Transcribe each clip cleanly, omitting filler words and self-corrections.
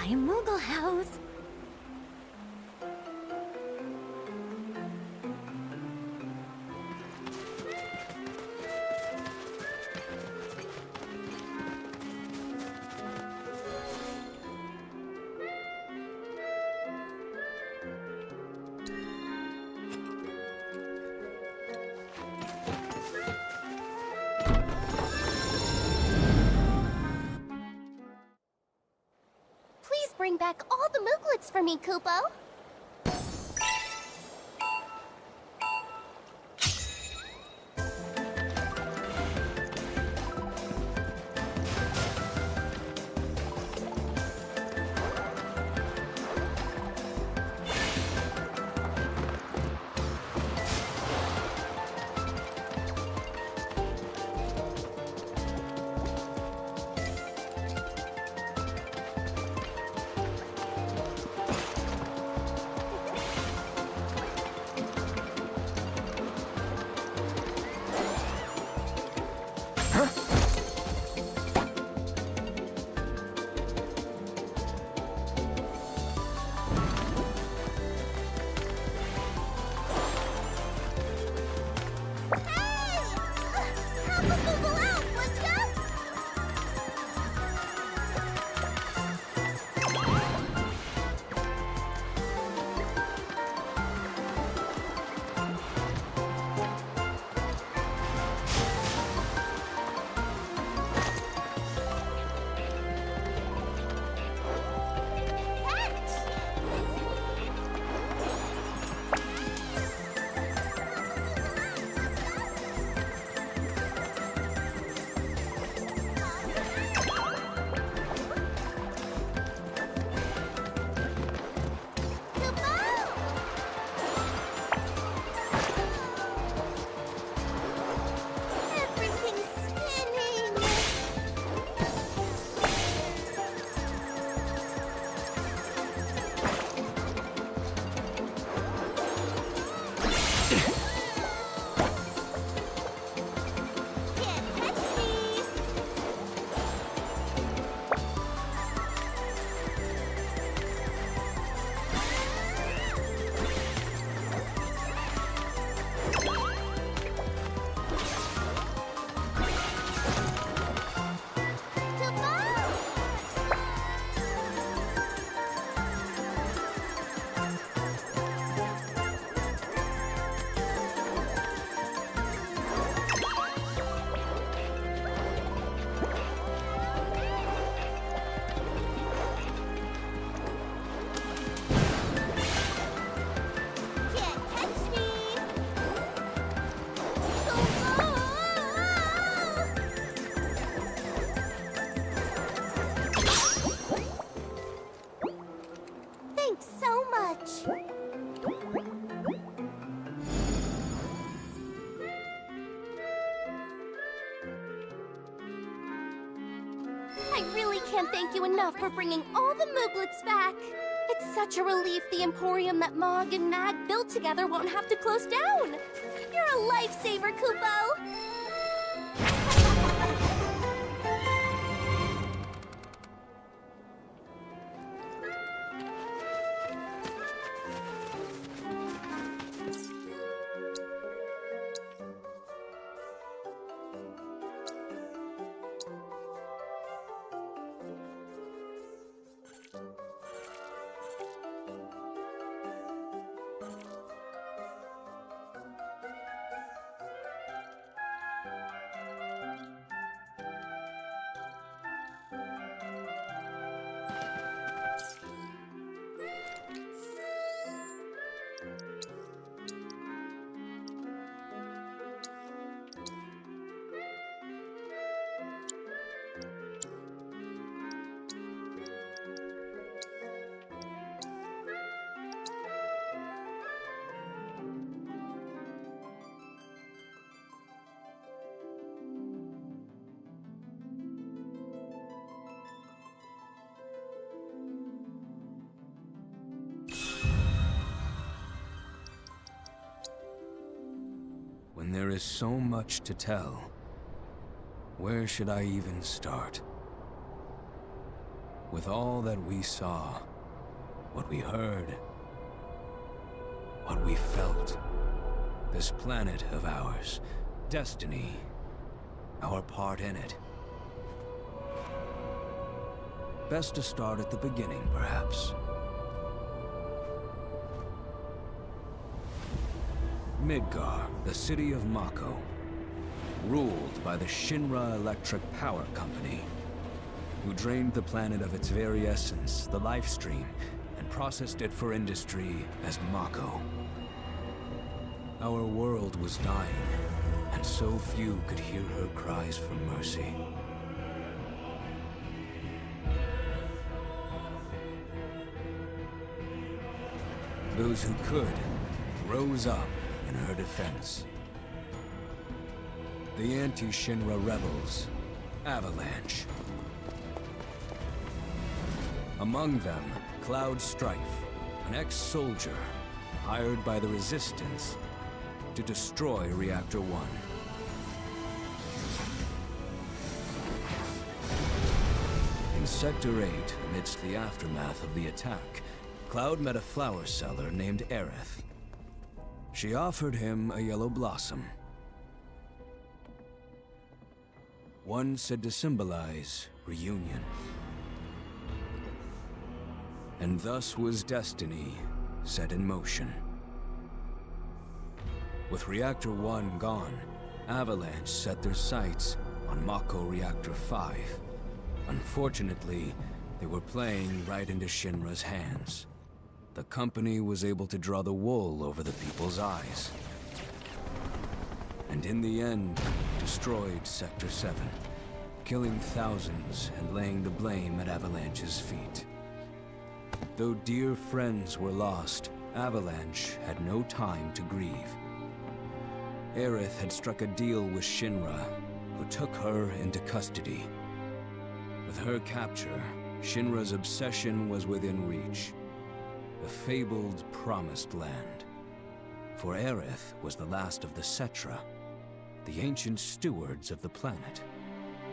by Moogle House. Bring back all the Mooglets for me, Kupo. Can't thank you enough for bringing all the Mooglets back. It's such a relief the Emporium that Mog and Mag built together won't have to close down. You're a lifesaver, Kupo. When there is so much to tell, where should I even start? With all that we saw, what we heard, what we felt, this planet of ours, destiny, our part in it. Best to start at the beginning, perhaps. Midgar, the city of Mako, ruled by the Shinra Electric Power Company, who drained the planet of its very essence, the life stream, and processed it for industry as Mako. Our world was dying, and so few could hear her cries for mercy. Those who could rose up in her defense. The anti-Shinra rebels, Avalanche. Among them, Cloud Strife, an ex-soldier hired by the Resistance to destroy Reactor 1. In Sector 8, amidst the aftermath of the attack, Cloud met a flower seller named Aerith. She offered him a yellow blossom. One said to symbolize reunion. And thus was destiny set in motion. With Reactor 1 gone, Avalanche set their sights on Mako Reactor 5. Unfortunately, they were playing right into Shinra's hands. The company was able to draw the wool over the people's eyes. And in the end, destroyed Sector 7, killing thousands and laying the blame at Avalanche's feet. Though dear friends were lost, Avalanche had no time to grieve. Aerith had struck a deal with Shinra, who took her into custody. With her capture, Shinra's obsession was within reach. The fabled Promised Land. For Aerith was the last of the Cetra, the ancient stewards of the planet.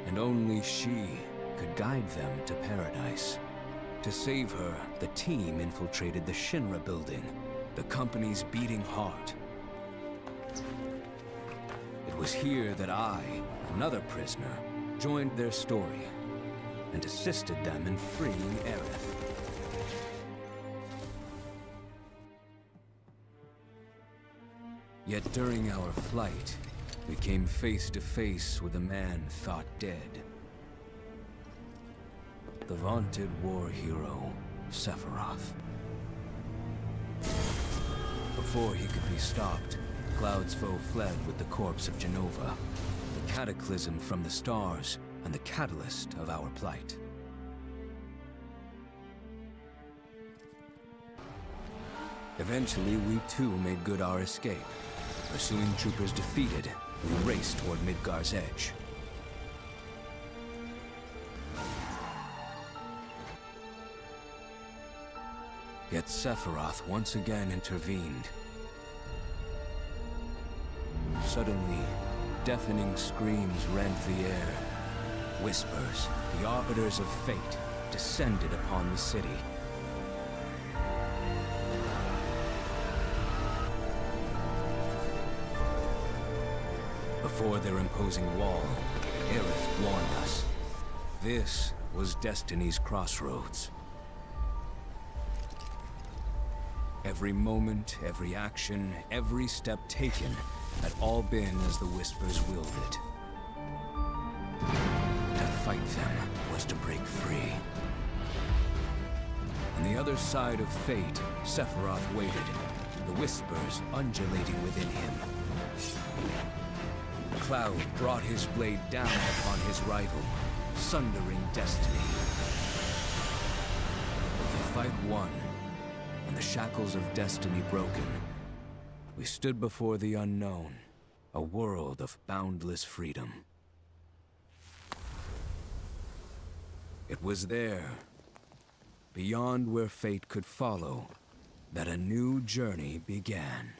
And only she could guide them to paradise. To save her, the team infiltrated the Shinra building, the company's beating heart. It was here that I, another prisoner, joined their story and assisted them in freeing Aerith. Yet during our flight, we came face to face with a man thought dead. The vaunted war hero, Sephiroth. Before he could be stopped, Cloud's foe fled with the corpse of Genova, the cataclysm from the stars and the catalyst of our plight. Eventually, we too made good our escape. Pursuing troopers defeated, we raced toward Midgar's edge. Yet Sephiroth once again intervened. Suddenly, deafening screams rent the air. Whispers, the arbiters of fate, descended upon the city. Before their imposing wall, Aerith warned us. This was Destiny's crossroads. Every moment, every action, every step taken had all been as the Whispers willed it. To fight them was to break free. On the other side of fate, Sephiroth waited, the Whispers undulating within him. Cloud brought his blade down upon his rival, sundering destiny. With the fight won, and the shackles of destiny broken, we stood before the unknown, a world of boundless freedom. It was there, beyond where fate could follow, that a new journey began.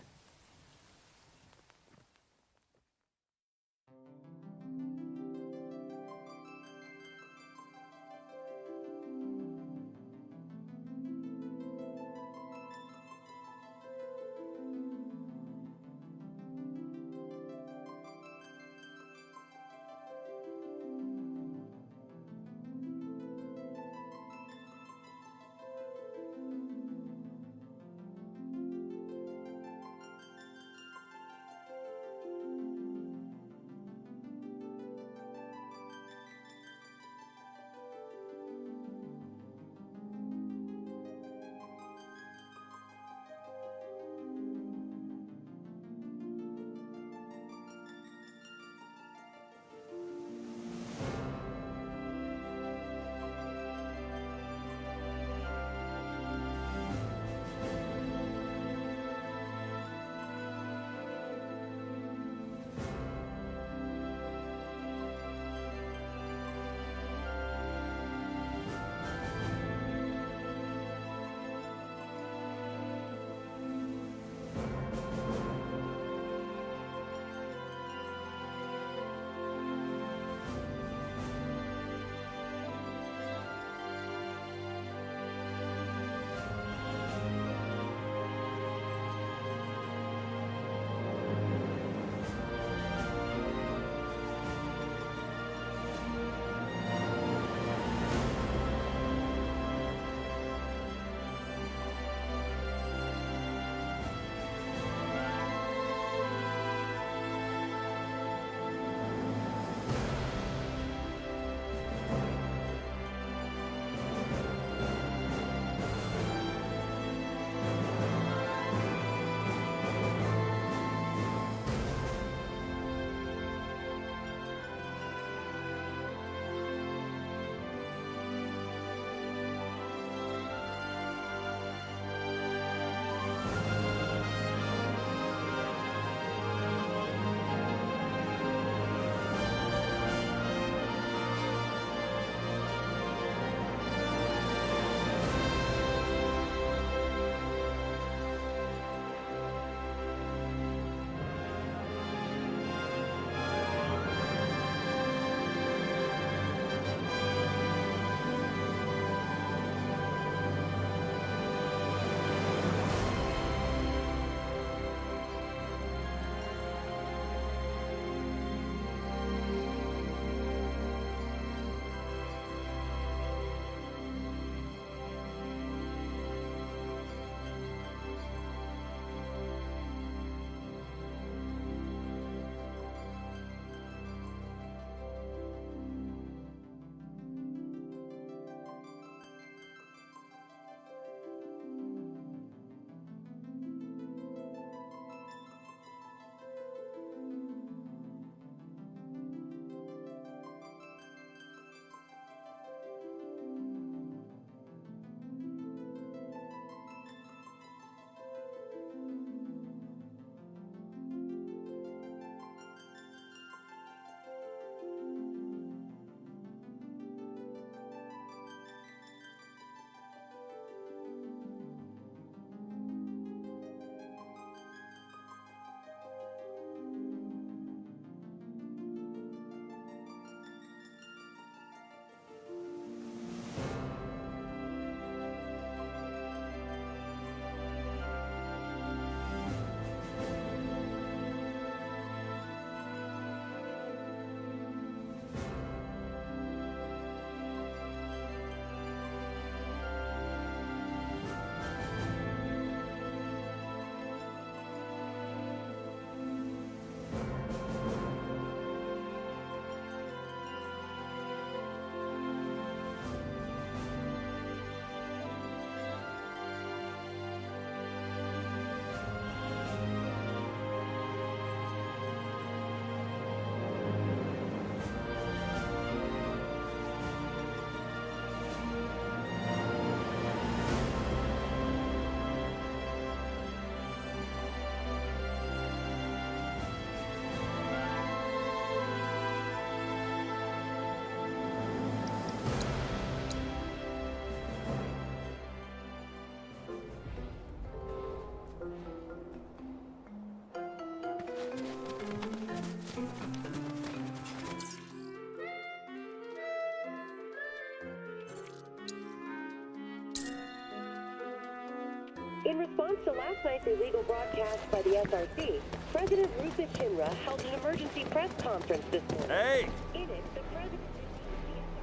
response to last night's illegal broadcast by the SRC, President Rupert Shinra held an emergency press conference this morning. Hey! In it, the president...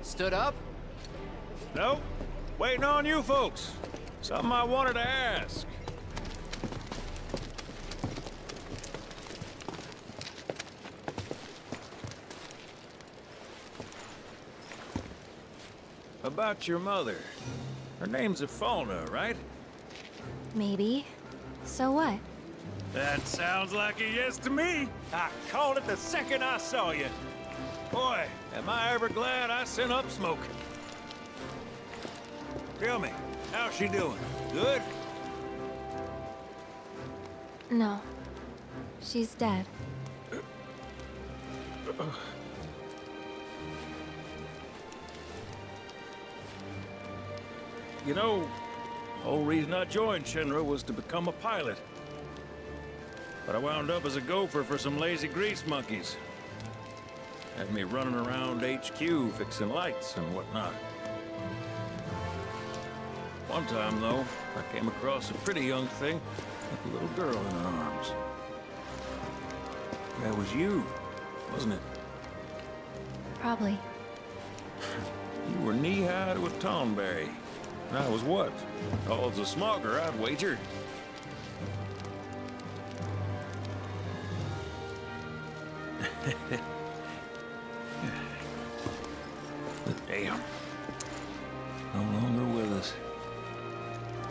Stood up? Nope. Waiting on you folks. Something I wanted to ask. About your mother. Her name's Ifalna, right? Maybe. So what? That sounds like a yes to me. I called it the second I saw you. Boy, am I ever glad I sent up smoke. Tell me, how's she doing? Good? No. She's dead. You know, the whole reason I joined Shinra was to become a pilot. But I wound up as a gopher for some lazy grease monkeys. Had me running around HQ fixing lights and whatnot. One time, though, I came across a pretty young thing with a little girl in her arms. That was you, wasn't it? Probably. You were knee-high to a tonberry. And I was what? Tall as a smogger, I'd wager. But damn. No longer with us.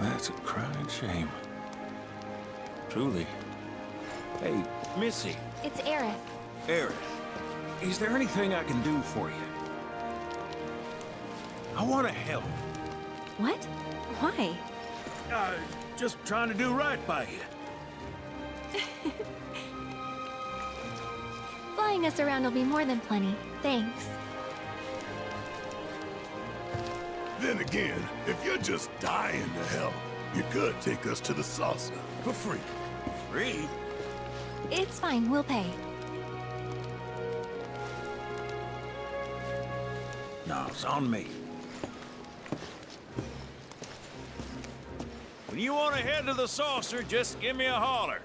That's a crying shame. Truly. Hey, Missy. It's Aerith. Aerith, is there anything I can do for you? I want to help. What? Why? Just trying to do right by you. Flying us around will be more than plenty. Thanks. Then again, if you're just dying to help, you could take us to the saucer for free. Free? It's fine, we'll pay. No, it's on me. When you want to head to the saucer, just give me a holler.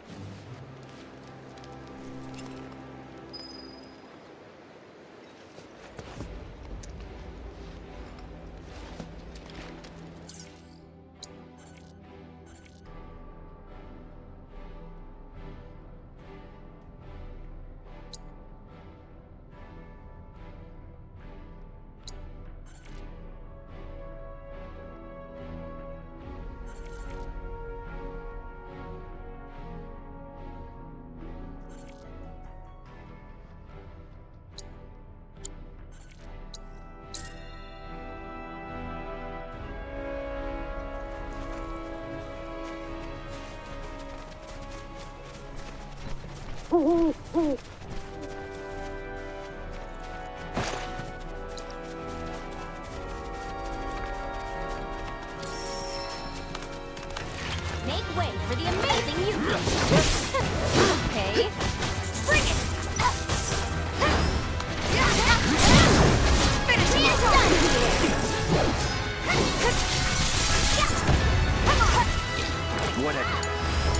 Make way for the amazing you. Okay. Bring it! Finish me done here! Whatever.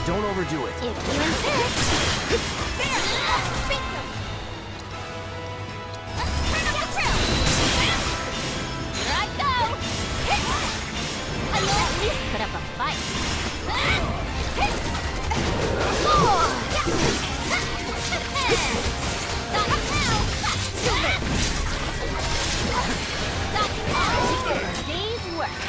Don't overdo it. If you insist. There! Speak them! Here I go! I will at least put up a fight. Day's work.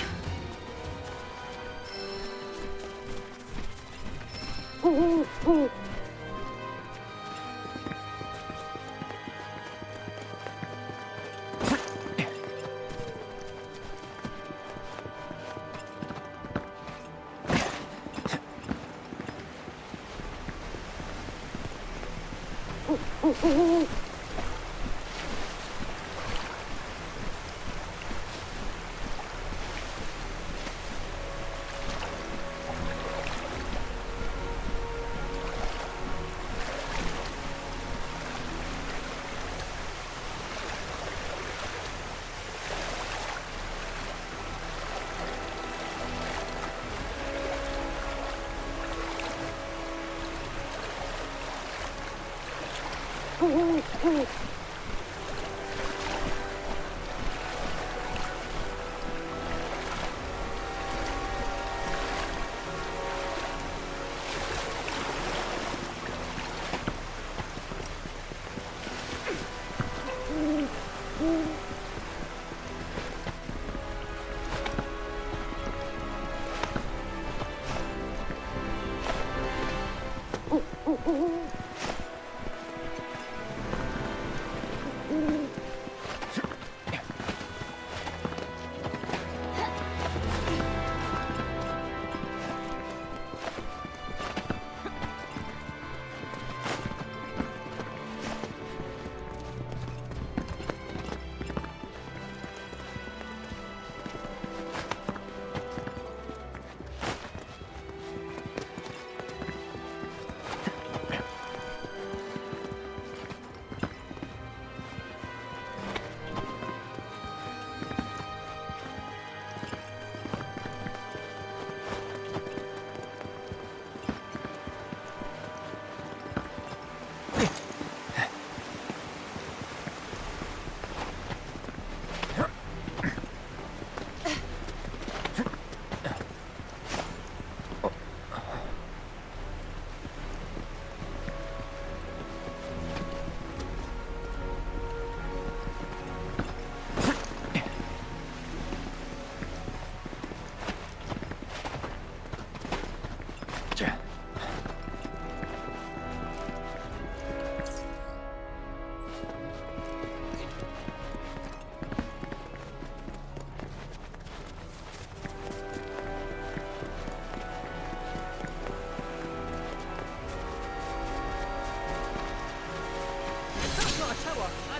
I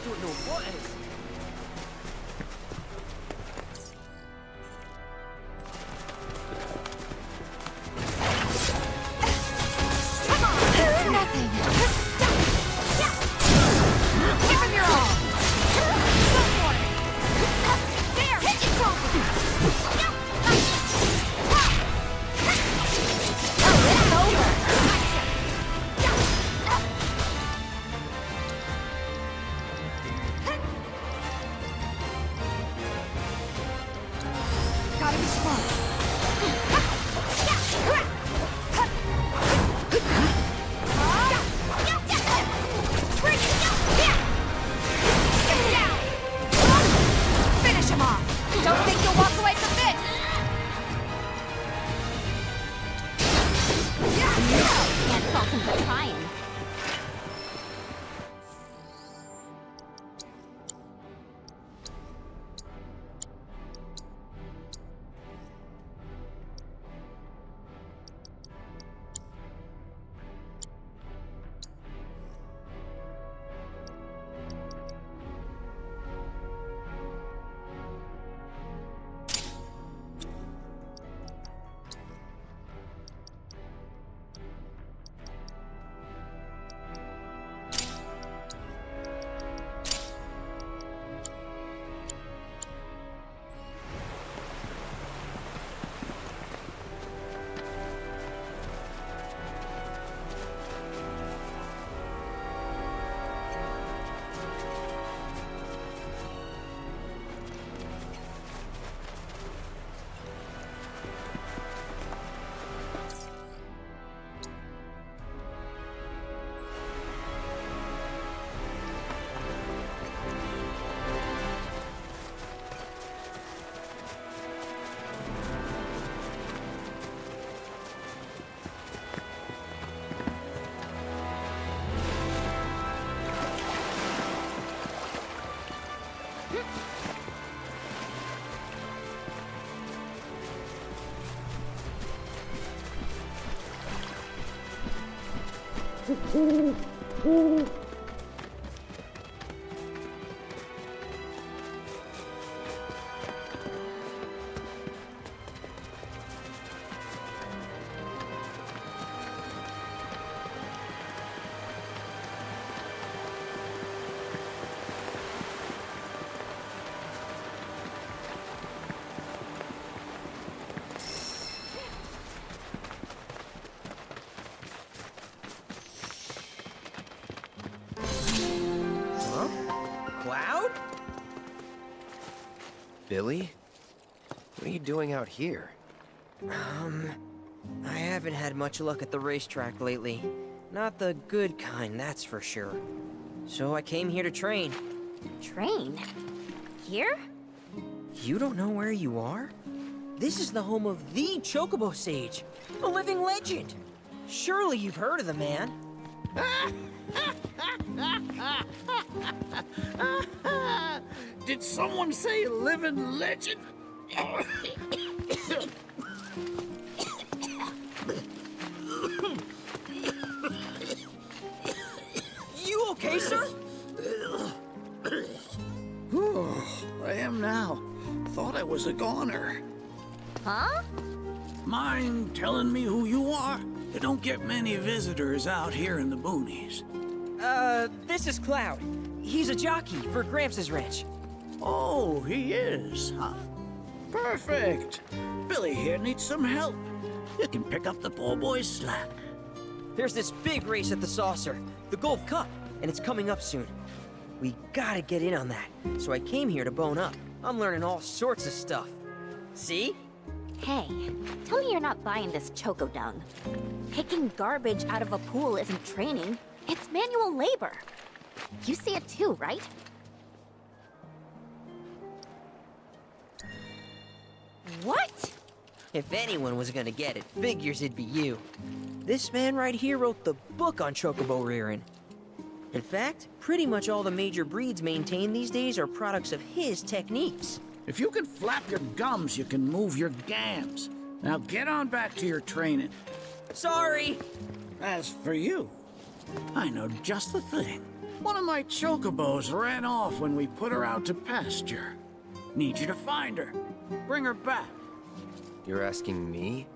don't know what is. Come on! It's nothing! Give him your all! Go for it! There! It's over! Oh, it's over! Gotta be smart. Finish him off. Don't think you'll walk away from this. Can't fault him for trying. Billy? What are you doing out here? I haven't had much luck at the racetrack lately. Not the good kind, that's for sure. So I came here to train. Train? Here? You don't know where you are? This is the home of the Chocobo Sage, a living legend. Surely you've heard of the man. Did someone say living legend? You okay, sir? I am now. Thought I was a goner. Huh? Mind telling me who you are? You don't get many visitors out here in the boonies. This is Cloud. He's a jockey for Gramps' ranch. Oh, he is, huh? Perfect. Billy here needs some help. You can pick up the poor boy's slack. There's this big race at the Saucer, the Gold Cup, and it's coming up soon. We gotta get in on that, so I came here to bone up. I'm learning all sorts of stuff. See? Hey, tell me you're not buying this choco dung. Picking garbage out of a pool isn't training. It's manual labor. You see it too, right? What? If anyone was gonna get it, figures it'd be you. This man right here wrote the book on chocobo rearing. In fact, pretty much all the major breeds maintained these days are products of his techniques. If you can flap your gums, you can move your gams. Now get on back to your training. Sorry! As for you, I know just the thing. One of my chocobos ran off when we put her out to pasture. Need you to find her. Bring her back. You're asking me?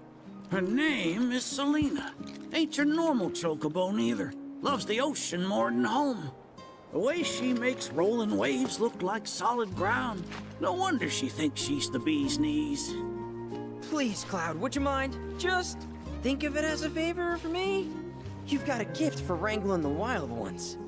Her name is Selena. Ain't your normal chocobo neither. Loves the ocean more than home. The way she makes rolling waves look like solid ground. No wonder she thinks she's the bee's knees. Please, Cloud, would you mind? Just think of it as a favor for me. You've got a gift for wrangling the wild ones.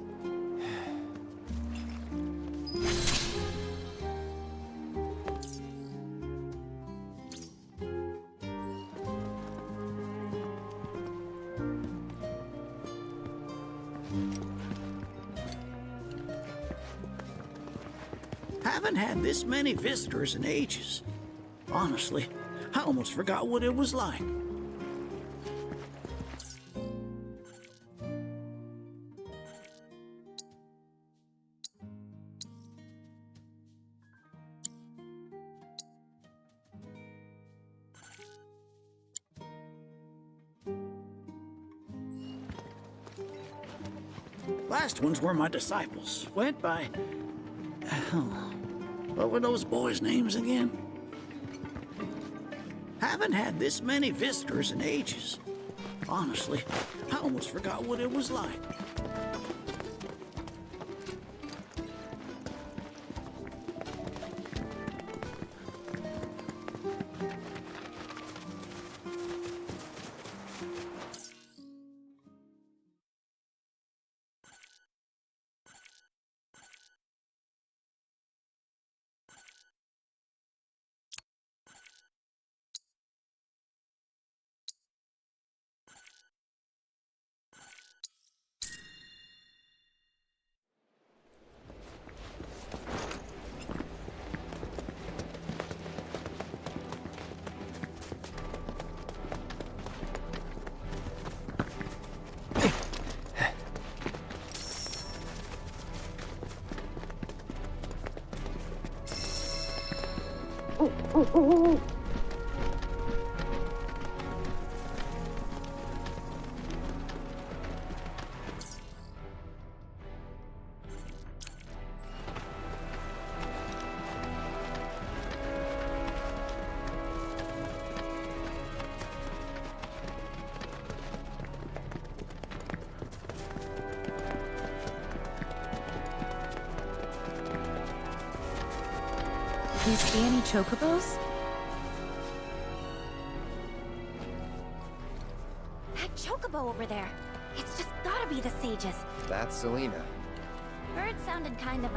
Haven't had this many visitors in ages. Honestly, I almost forgot what it was like. Last ones were my disciples. Went by... what were those boys' names again? Haven't had this many visitors in ages. Honestly, I almost forgot what it was like. Do you see any chocobos? That chocobo over there. It's just gotta be the sages. That's Selena. Bird sounded kind of,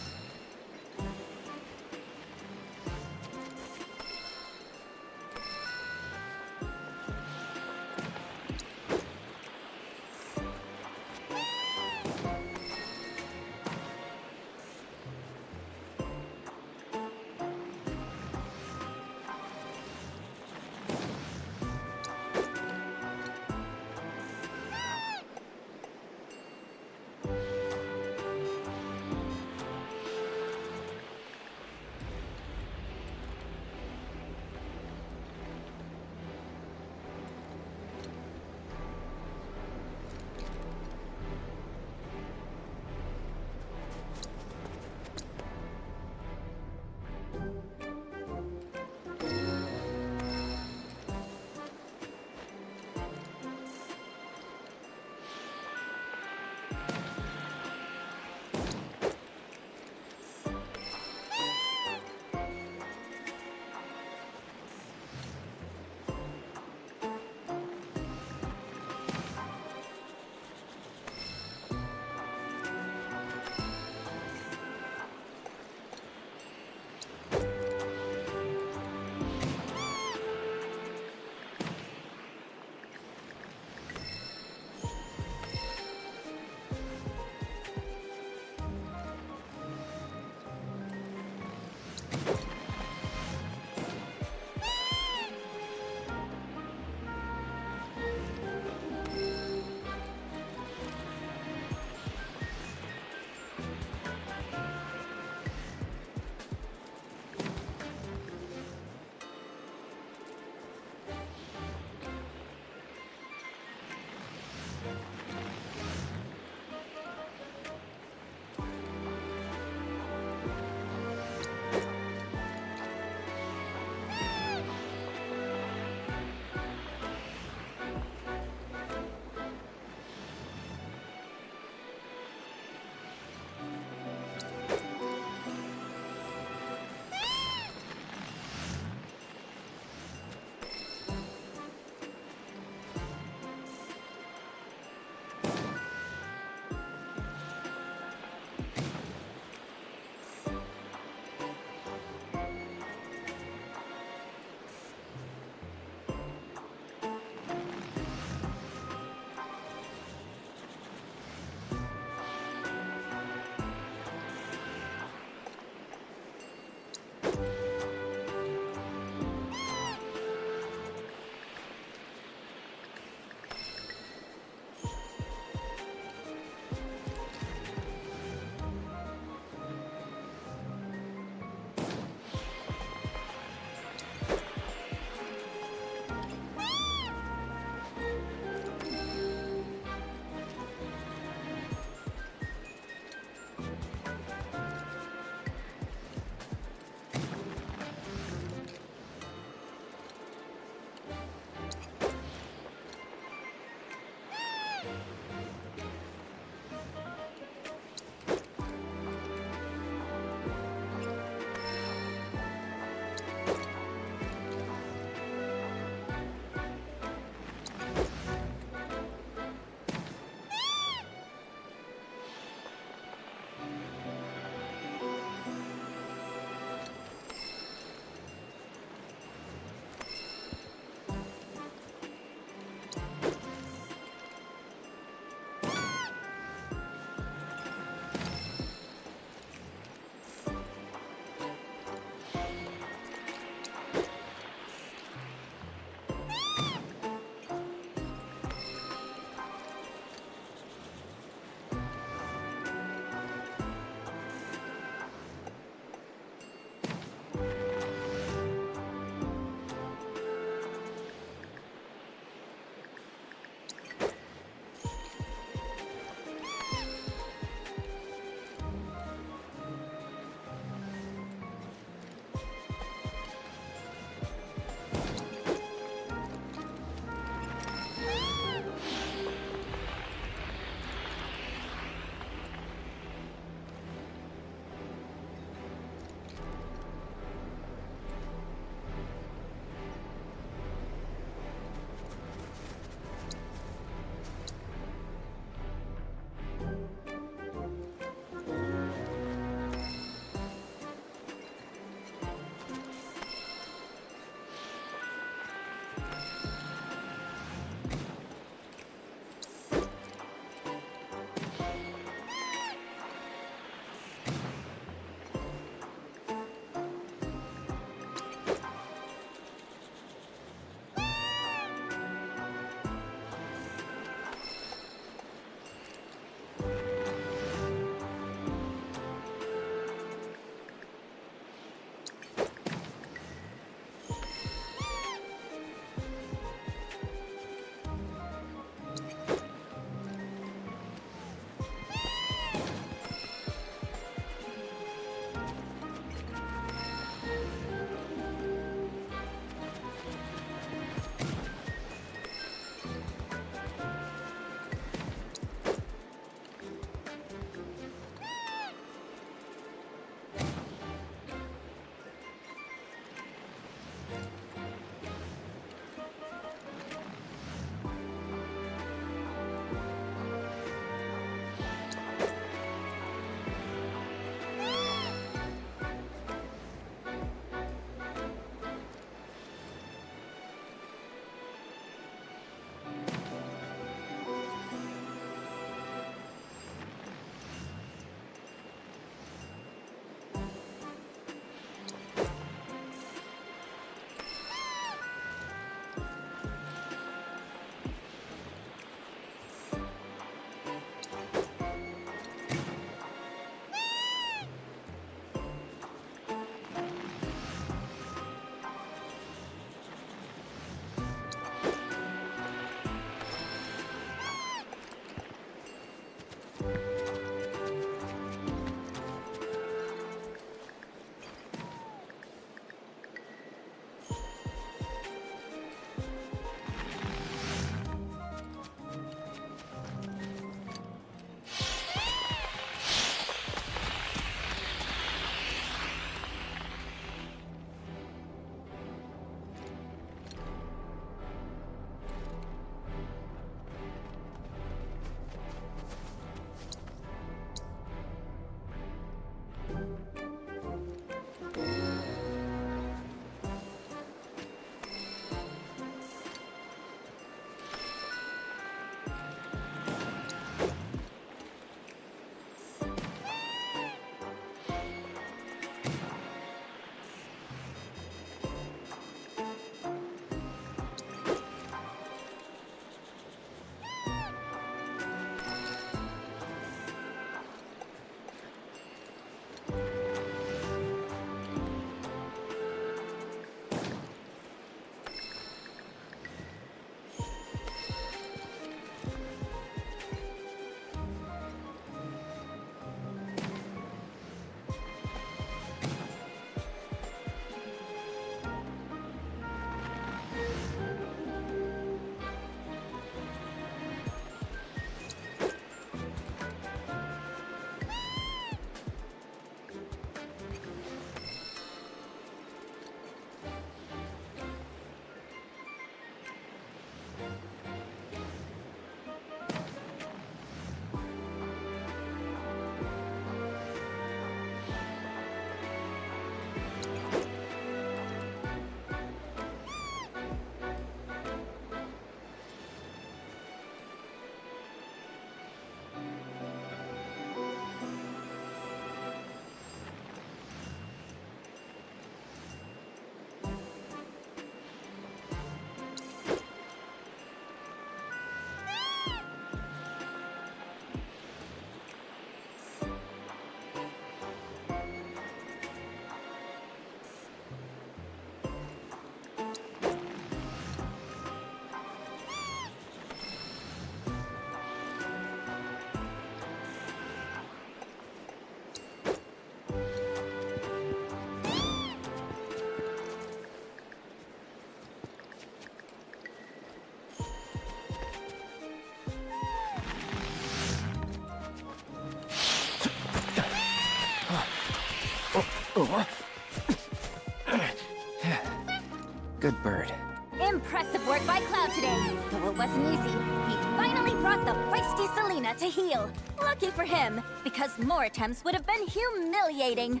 Good bird. Impressive work by Cloud today. Though it wasn't easy, he finally brought the feisty Selena to heel. Lucky for him, because more attempts would have been humiliating.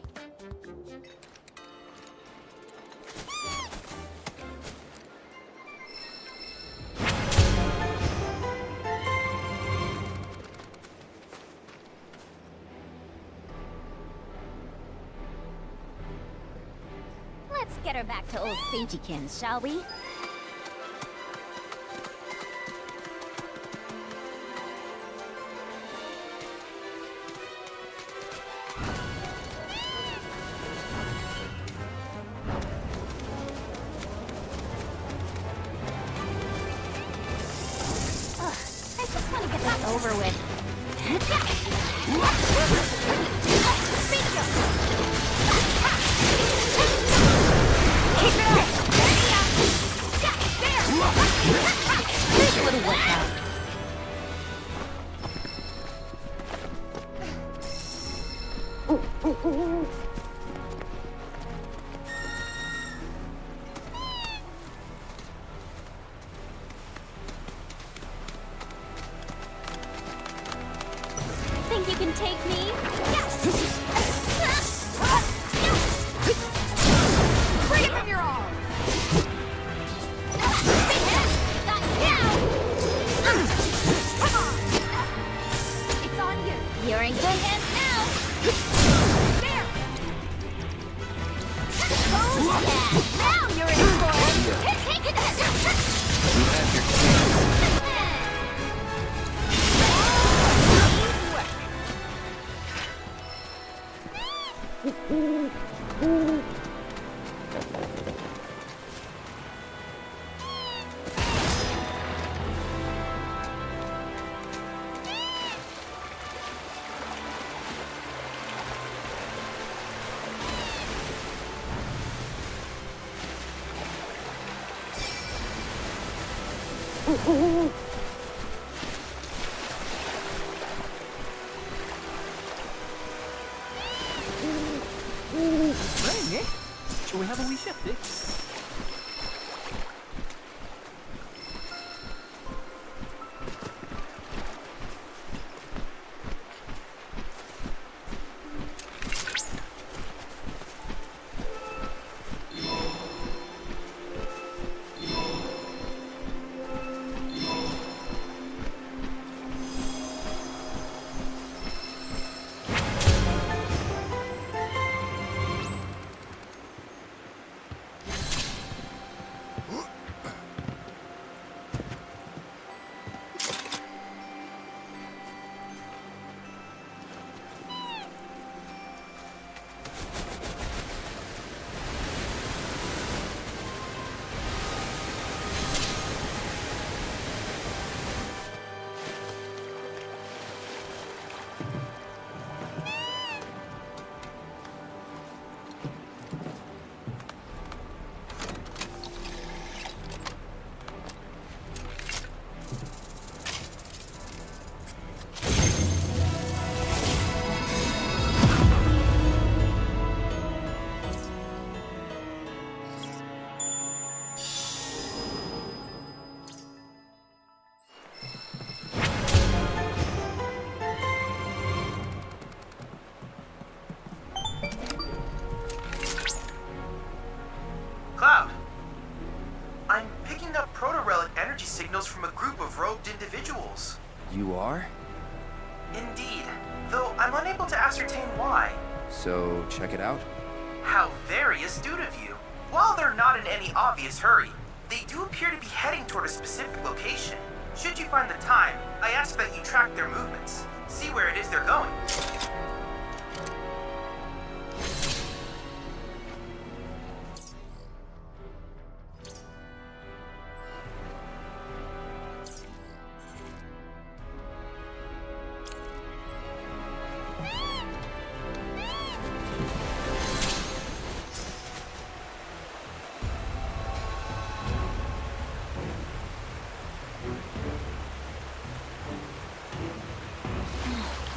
Let's get her back to old Sagykins, shall we? I just want to get this over with. Think you can take me? Yes! Bring it from your arm! Got you now! Come on! It's on you. You're in good hands now. There! Oh, yeah! Now you're in form! Take it! You have your chance. Spring, eh? Shall we have a wee shift, eh? Cloud, I'm picking up proto-relic energy signals from a group of robed individuals. You are? Indeed, though I'm unable to ascertain why. So, check it out. How very astute of you. While they're not in any obvious hurry, they do appear to be heading toward a specific location. Should you find the time, I ask that you track their movements. See where it is they're going.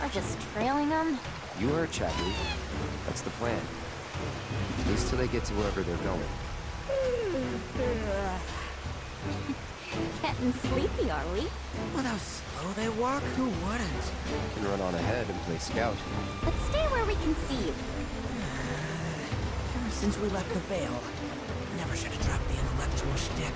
We're just trailing them. You heard Chadley. That's the plan. At least till they get to wherever they're going. Getting sleepy, are we? With how slow they walk, who wouldn't? Can run on ahead and play scout. Let's stay where we can see you. Ever since we left the Vale, never should have dropped the intellectual shtick.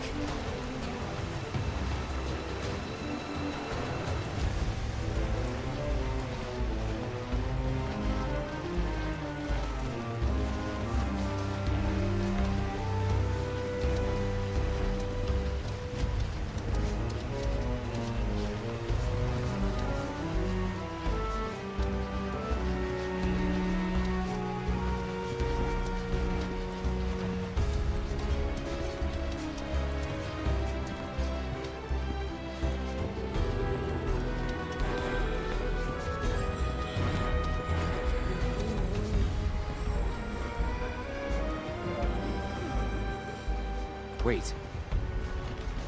Wait.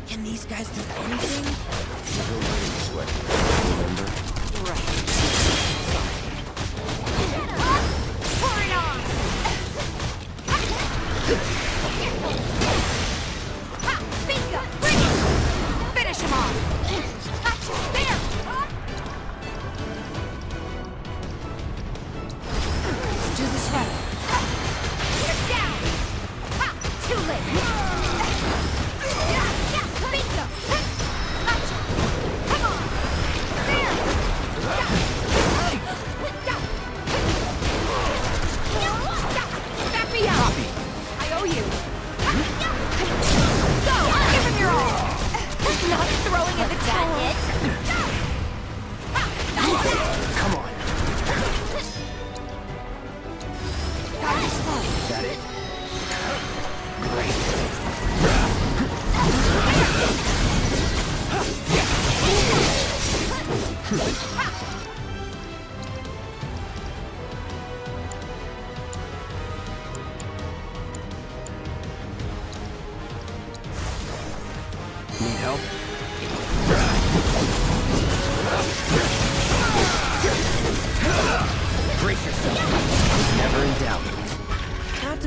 Can these guys do anything? Never learning this way. Remember? Right. Pour it on! Ha! Bingo! Bring it! Finish him off! Gotcha! There! Let's do this right. Get down! Ha! Too late! Bingo! Gotcha! Come on! There!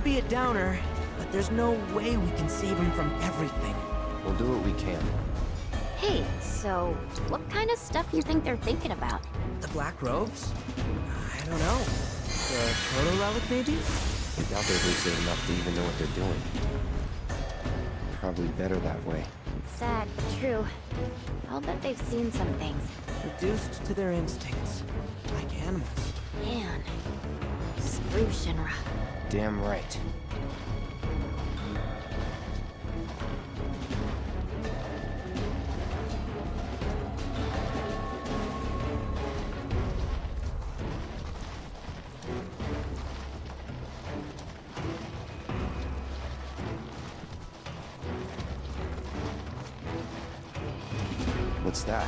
be a downer, but there's no way we can save him from everything. We'll do what we can. Hey, so what kind of stuff you think they're thinking about? The black robes? I don't know. The proto relic, maybe? I doubt they're lucid enough to even know what they're doing. Probably better that way. Sad, but true. I'll bet they've seen some things. Reduced to their instincts, like animals. Man, screw Shinra. Damn right. What's that?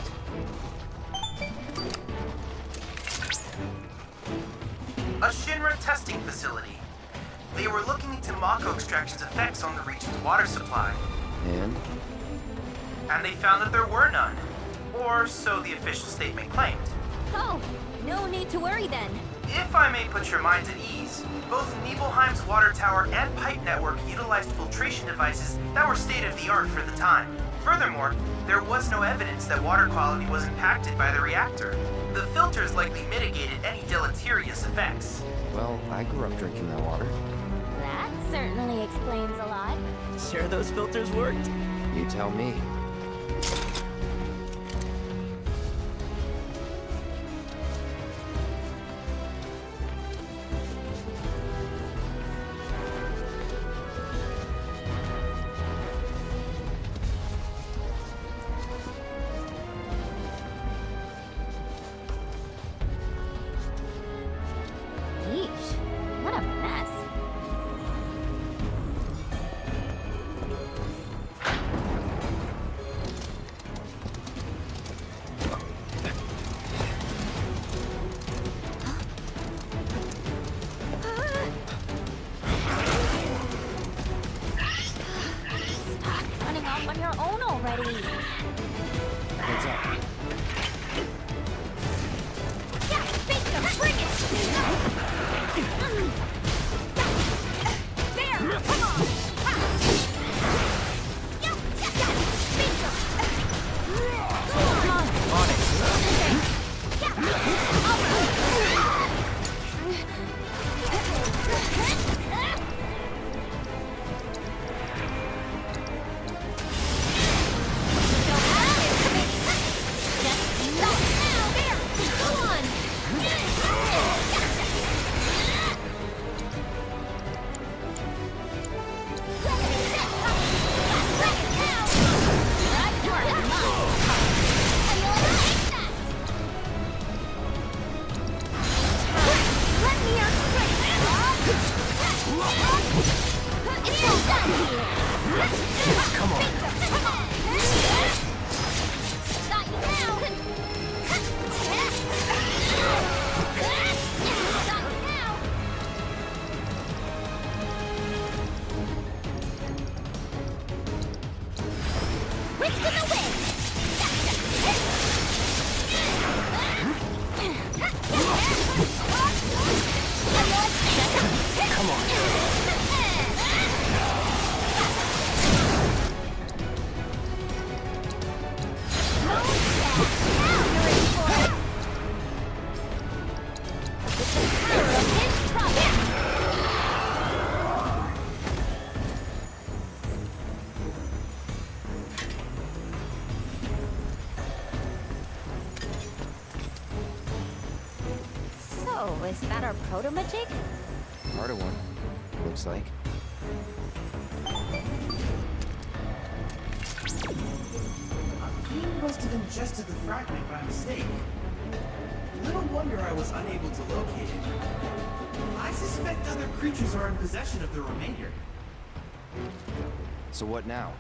A Shinra testing facility. They were looking into Mako extraction's effects on the region's water supply. And they found that there were none. Or so the official statement claimed. Oh, no need to worry then. If I may put your minds at ease, both Nibelheim's water tower and pipe network utilized filtration devices that were state-of-the-art for the time. Furthermore, there was no evidence that water quality was impacted by the reactor. The filters likely mitigated any deleterious effects. Well, I grew up drinking that water. That certainly explains a lot. Sure those filters worked? You tell me. Yeesh, what a mess. Stop running off on your own already. Heads up. Yeah, bingo, bring it! There, come on! Yeah, bingo! Go on! On it. Yeah, all right. Just not now, there! Go on! Come on. Got you now. Got you now. Whisk in the wind. Come on. So, is that our proto-magic? Part of one. Looks like. A fiend must have ingested the fragment by mistake. Little wonder I was unable to locate it. I suspect other creatures are in possession of the remainder. So what now?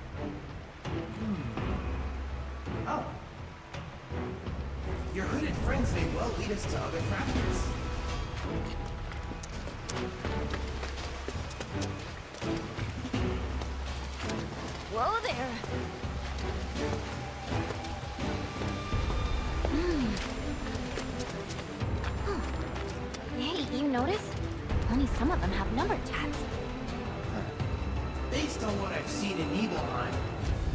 Oh. Your hooded friends may well lead us to other fragments. Whoa there. Hey, you notice? Only some of them have number tags. Based on what I've seen in Nibelheim,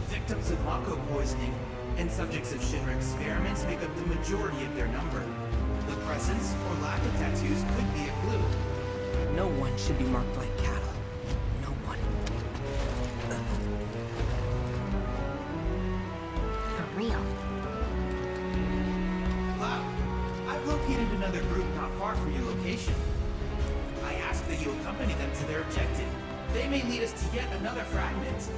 victims of Mako poisoning and subjects of Shinra experiments make up the majority of their number. The presence or lack of tattoos could be a clue. No one should be marked like cattle. No one. For real. Cloud, I've located another group not far from your location. I ask that you accompany them to their objective. They may lead us to yet another fragment.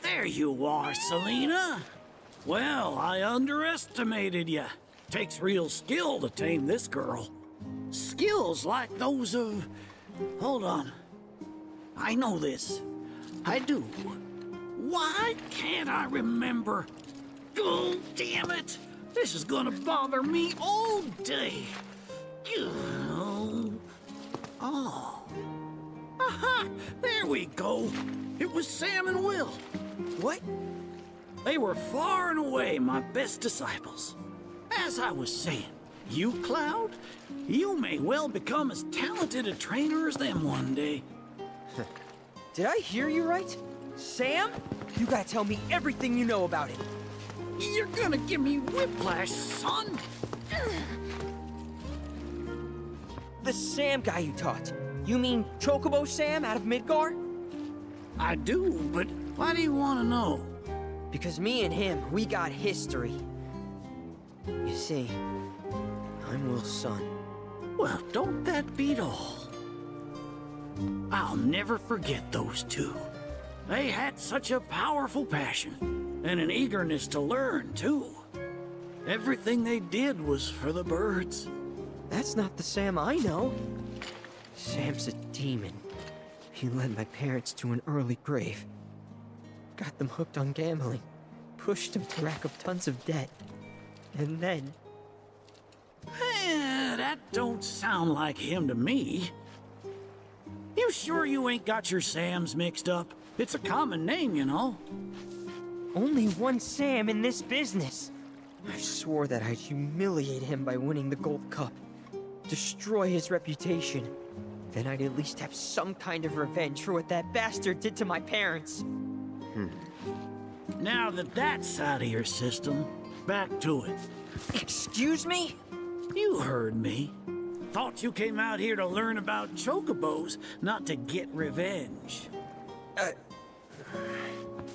There you are, Selena. Well, I underestimated you. Takes real skill to tame this girl. Skills like those of... Hold on. I know this. I do. Why can't I remember? Oh, damn it! This is gonna bother me all day. Oh. Aha! There we go. It was Sam and Will. What? They were far and away my best disciples. As I was saying, you, Cloud, you may well become as talented a trainer as them one day. Did I hear you right? Sam? You gotta tell me everything you know about it. You're gonna give me whiplash, son. The Sam guy you taught. You mean Chocobo Sam out of Midgar? I do, but why do you want to know? Because me and him, we got history. You see, I'm Will's son. Well, don't that beat all? I'll never forget those two. They had such a powerful passion, and an eagerness to learn, too. Everything they did was for the birds. That's not the Sam I know. Sam's a demon. He led my parents to an early grave. Got them hooked on gambling. Pushed them to rack up tons of debt. And then... That don't sound like him to me. You sure you ain't got your Sams mixed up? It's a common name, you know. Only one Sam in this business. I swore that I'd humiliate him by winning the Gold Cup. Destroy his reputation. Then I'd at least have some kind of revenge for what that bastard did to my parents. Now that that's out of your system, back to it. Excuse me? You heard me. Thought you came out here to learn about chocobos, not to get revenge.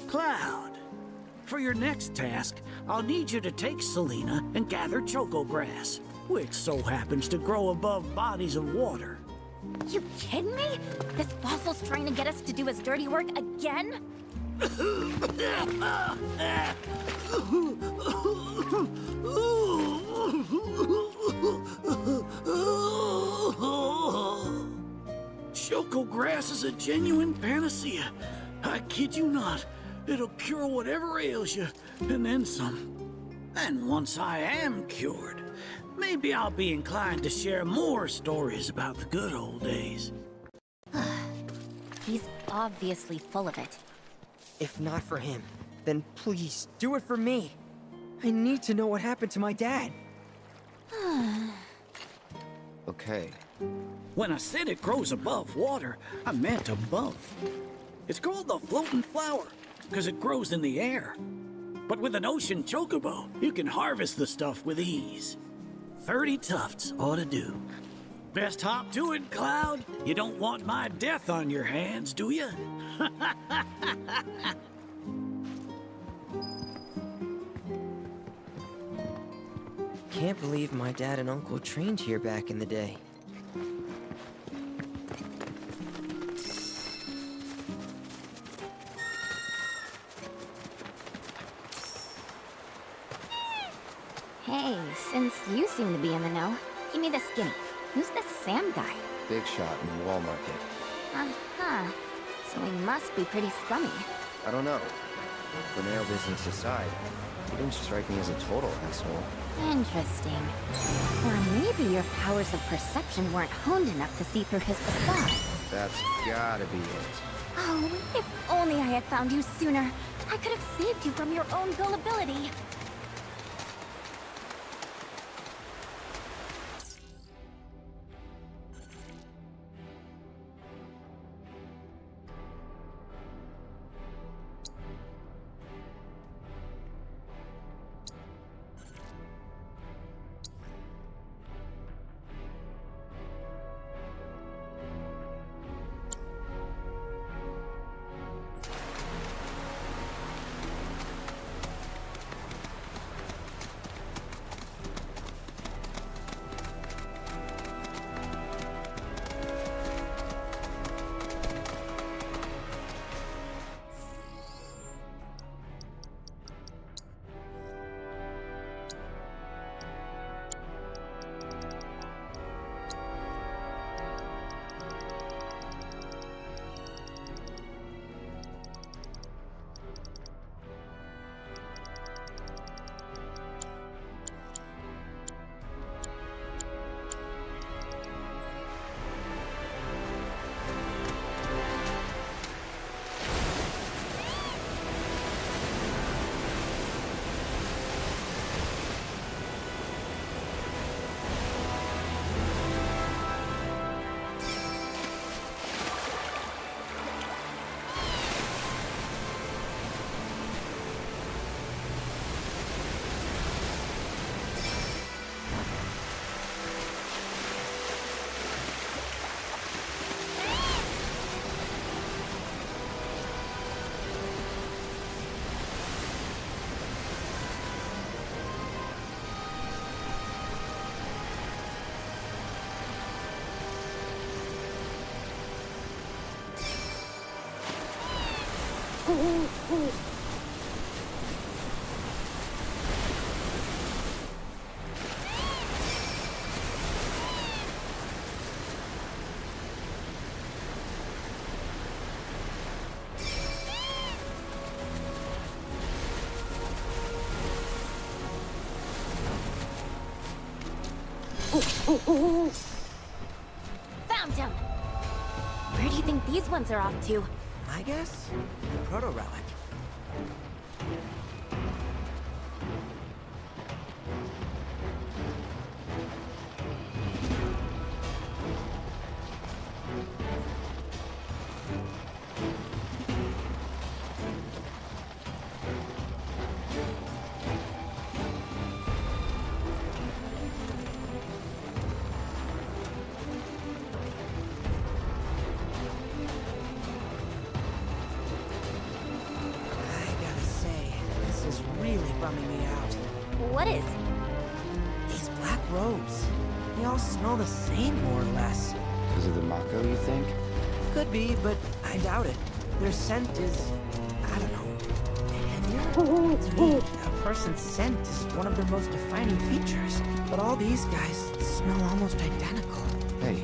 Cloud, for your next task, I'll need you to take Selena and gather choco grass, which so happens to grow above bodies of water. You kidding me? This fossil's trying to get us to do his dirty work again? Choco grass is a genuine panacea. I kid you not. It'll cure whatever ails you, and then some. And once I am cured, maybe I'll be inclined to share more stories about the good old days. He's obviously full of it. If not for him, then please, do it for me. I need to know what happened to my dad. Okay. When I said it grows above water, I meant above. It's called the floating flower, because it grows in the air. But with an ocean chocobo, you can harvest the stuff with ease. 30 tufts ought to do. Best hop to it, Cloud. You don't want my death on your hands, do you? Can't believe my dad and uncle trained here back in the day. Hey, since you seem to be in the know, give me the skinny. Who's this Sam guy? Big shot in the wall market. Uh-huh. So he must be pretty scummy. I don't know. Banal business aside, he didn't strike me as a total asshole. Interesting. Or maybe your powers of perception weren't honed enough to see through his facade. That's gotta be it. Oh, if only I had found you sooner. I could have saved you from your own gullibility. Found him! Where do you think these ones are off to? My guess? The proto-relic. Bumming me out. What is? These black robes. They all smell the same, more or less. Because of the Mako, you think? Could be, but I doubt it. Their scent is, I don't know, heavier? To me, a person's scent is one of their most defining features. But all these guys smell almost identical. Hey,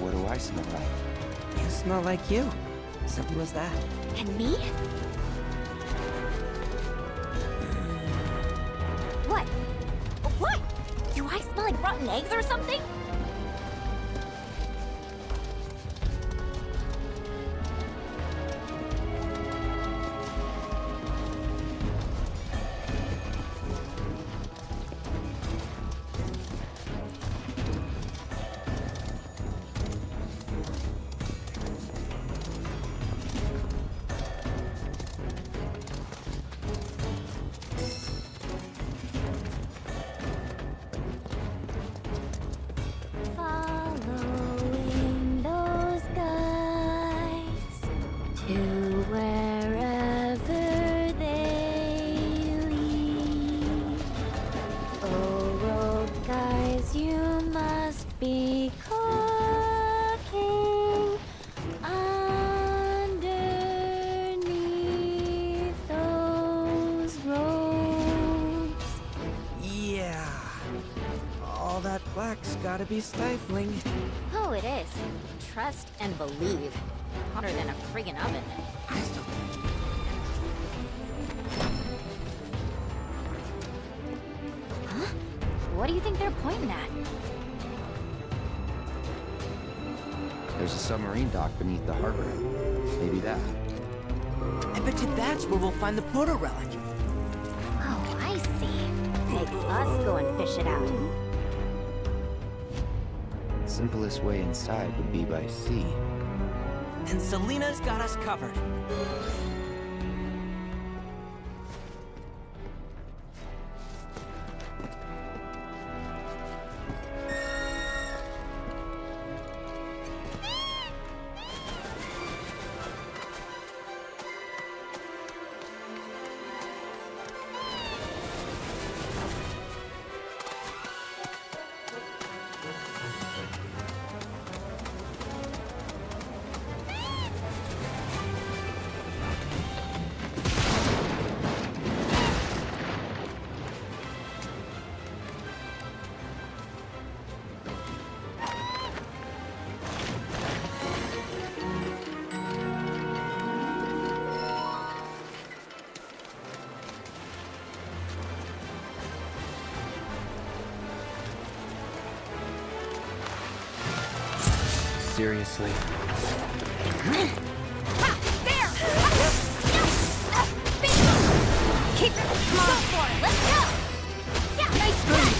what do I smell like? You smell like you. Simple as that. And me? What? What? Do I smell like rotten eggs or something? gotta be stifling. Oh, it is. Trust and believe. Hotter than a friggin' oven. I still... Huh? What do you think they're pointing at? There's a submarine dock beneath the harbor. Maybe that. I bet you that's where we'll find the proto-relic. Oh, I see. Make us go and fish it out. Simplest way inside would be by sea. And Selena's got us covered. Seriously? Keep it. Come on. Go for it. Let's go. Yeah, nice catch.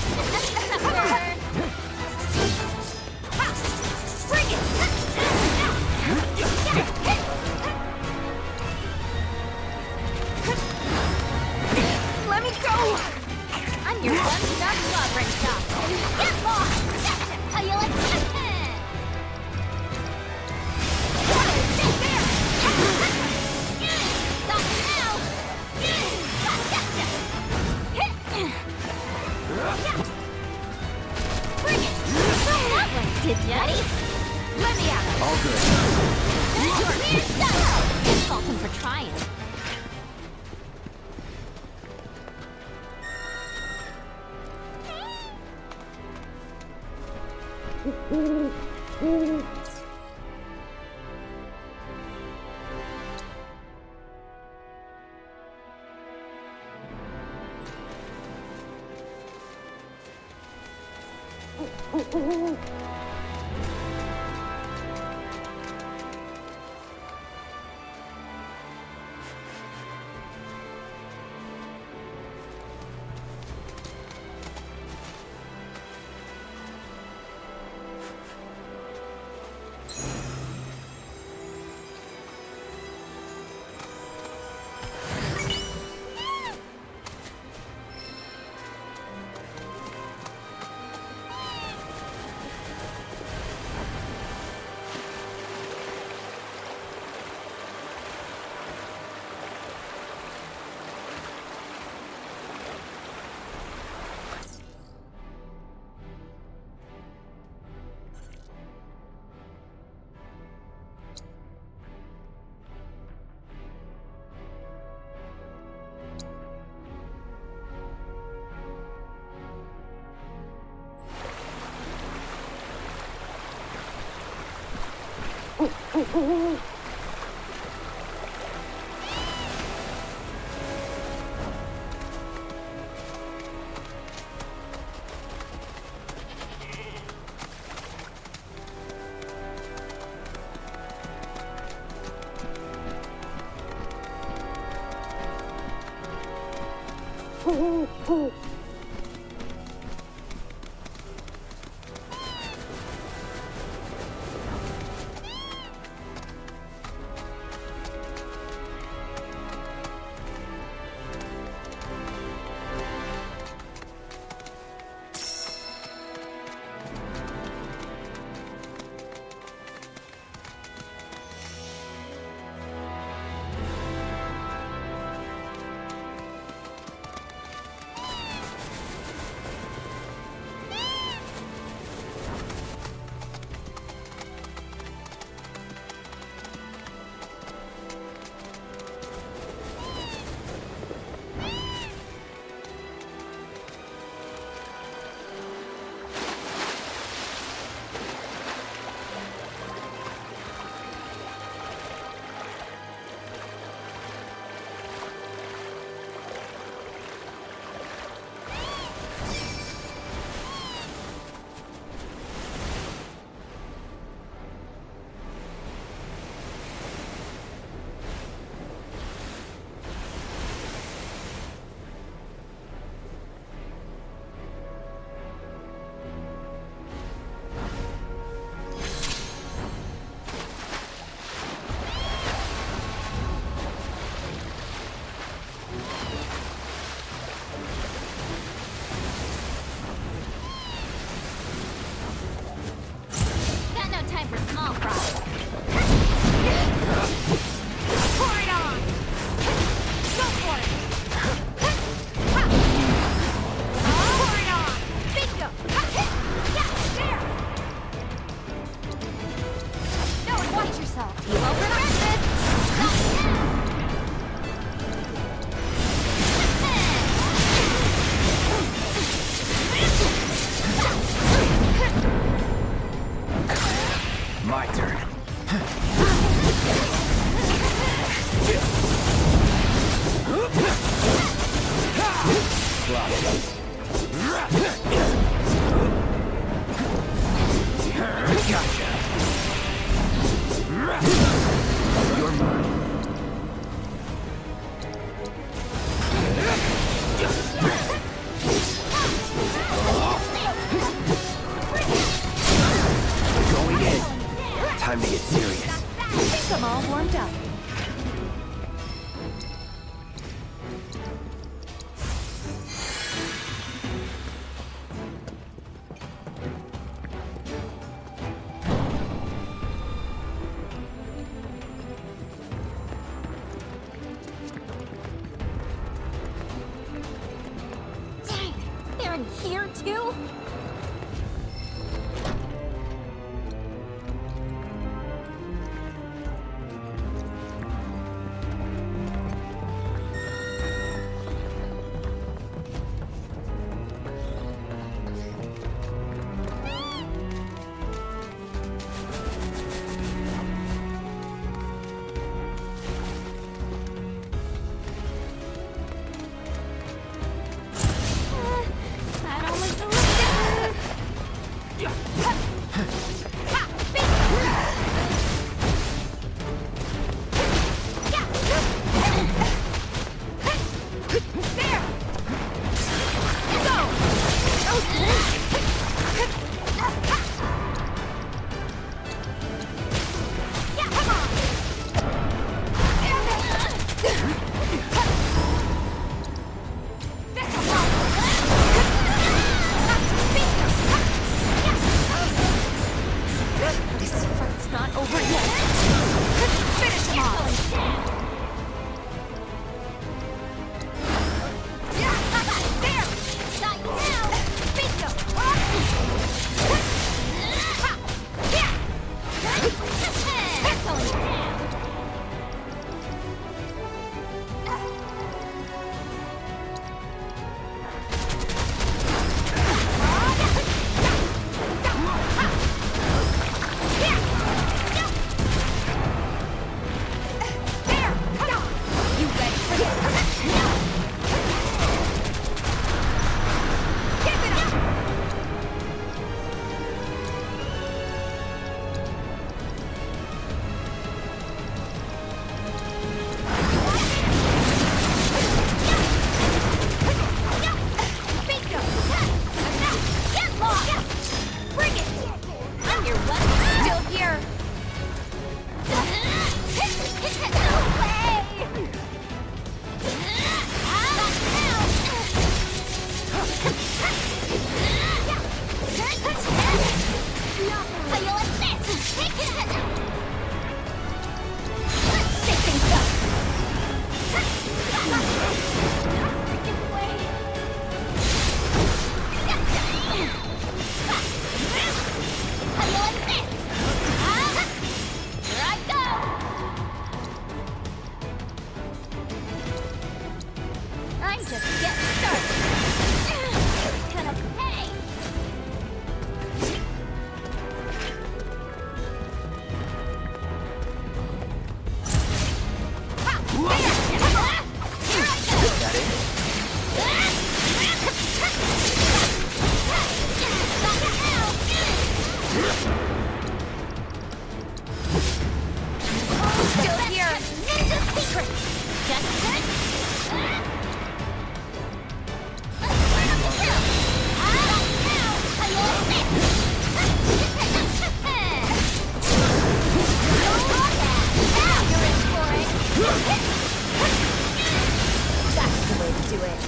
Bring it. Let me go. I'm your one-stop sovereign shop. Get lost. That's how you like it. Did Daddy? Let me out! All good. Can't fault him for trying. Once I'm all warmed up. Dang, they're in here too? That only goes This fight's not over yet. Finish him off. There! Got you now! Bingo! That's going down! There! You ready for this? Give it up! Bingo! Get lost! Bring it! I'm your one. Still here. No way! How you like this? Take it! Let's shake things up! Freaking way! How you like this? Here I go! I'm just getting started. It's gonna pay. Ha! There! Here I go! Got it? Still here. Ninja secret. Just That's the way to do it.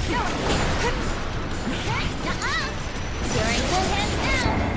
You're in good hands now.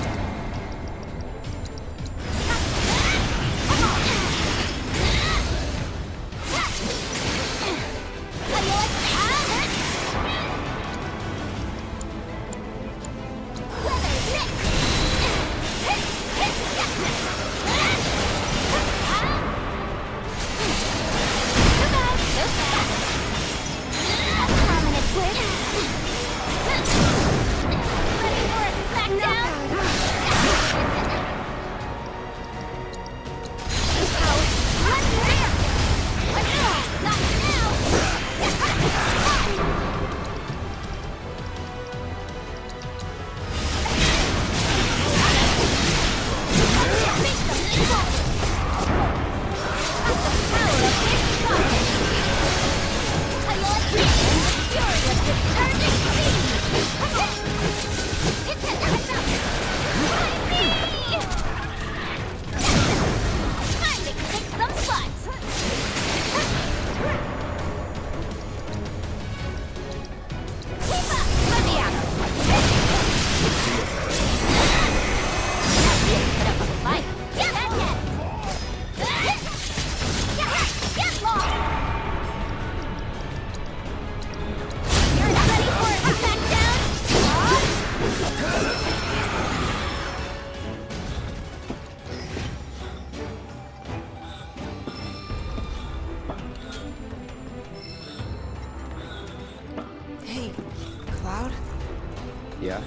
Yeah?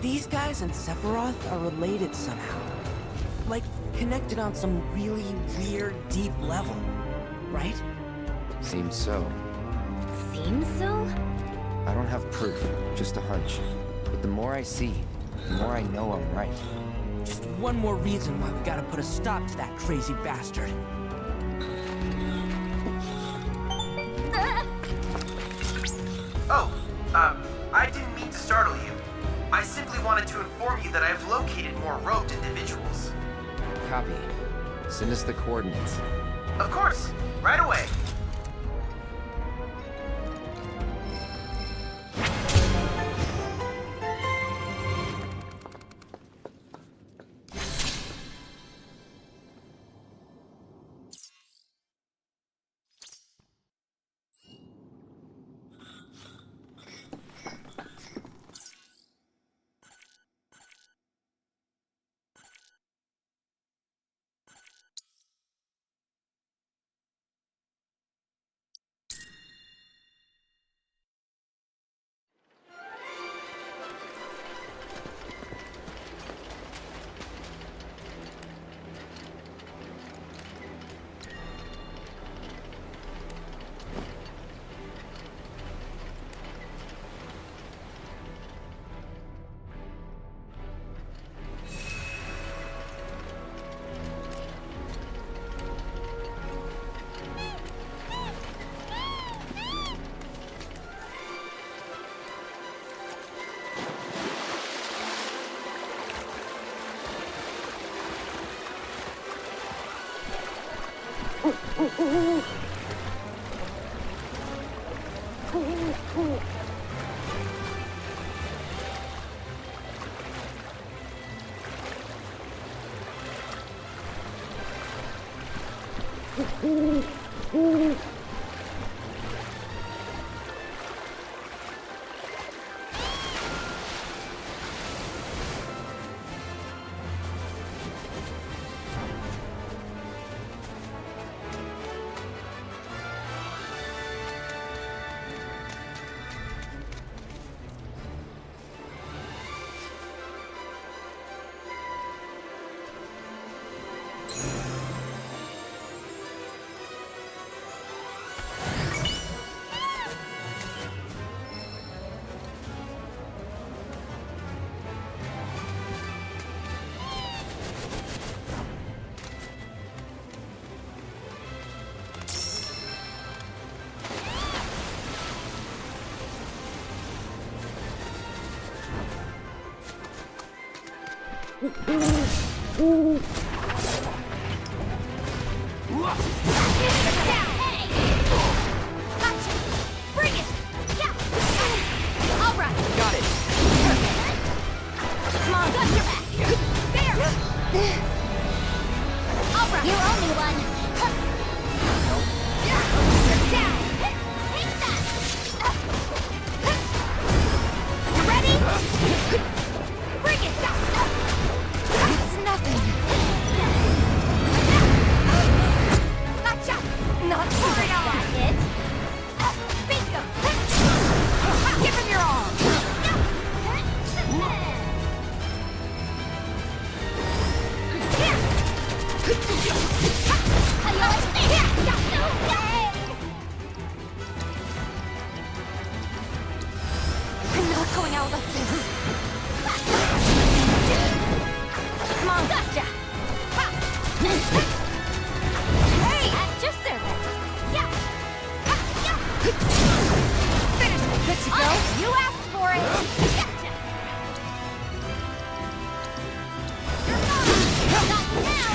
These guys and Sephiroth are related somehow. Like, connected on some really weird, deep level. Right? Seems so. Seems so? I don't have proof, just a hunch. But the more I see, the more I know I'm right. Just one more reason why we gotta put a stop to that crazy bastard. Oh, I didn't mean to startle you. I simply wanted to inform you that I have located more robed individuals. Copy. Send us the coordinates. Of course, right away. Good to go. You asked for it. Gotcha. You're mine. Not now.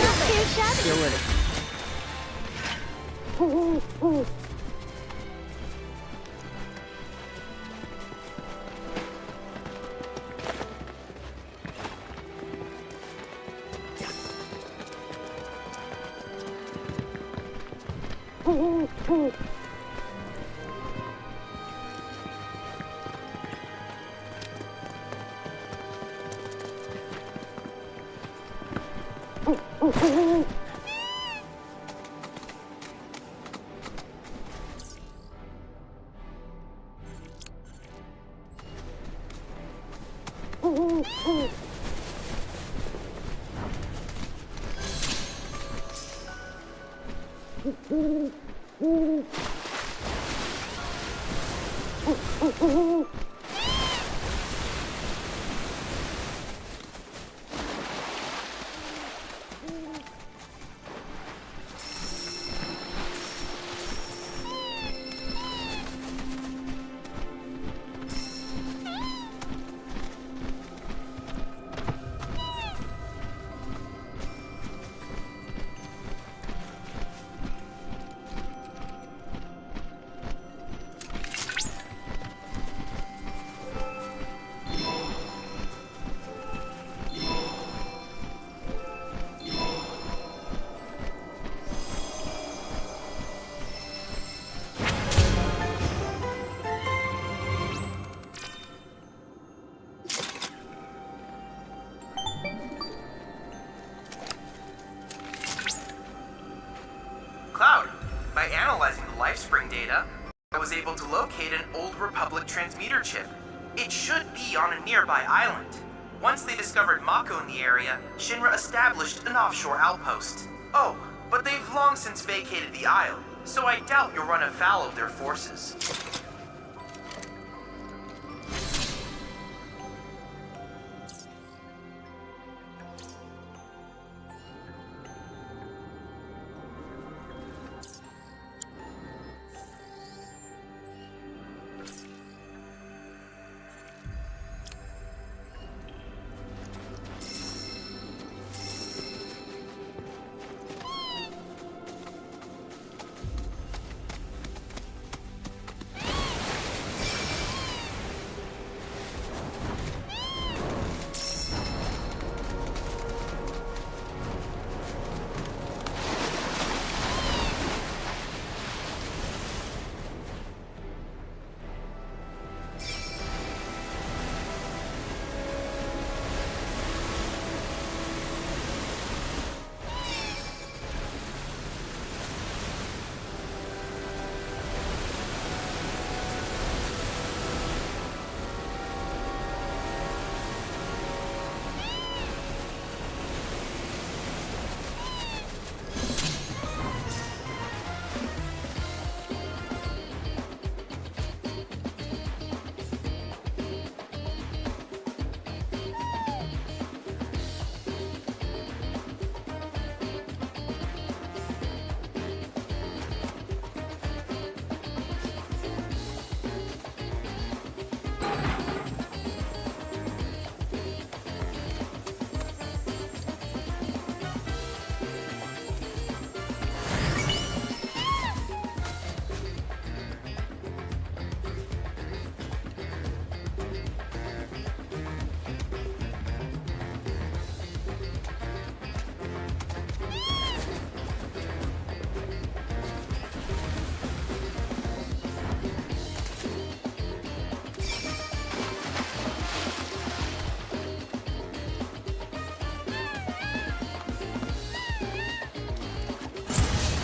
Not too shabby. Still in it. Cloud, by analyzing the LifeSpring data, I was able to locate an old Republic transmitter chip. It should be on a nearby island. Once they discovered Mako in the area, Shinra established an offshore outpost. Oh, but they've long since vacated the isle, so I doubt you'll run afoul of their forces.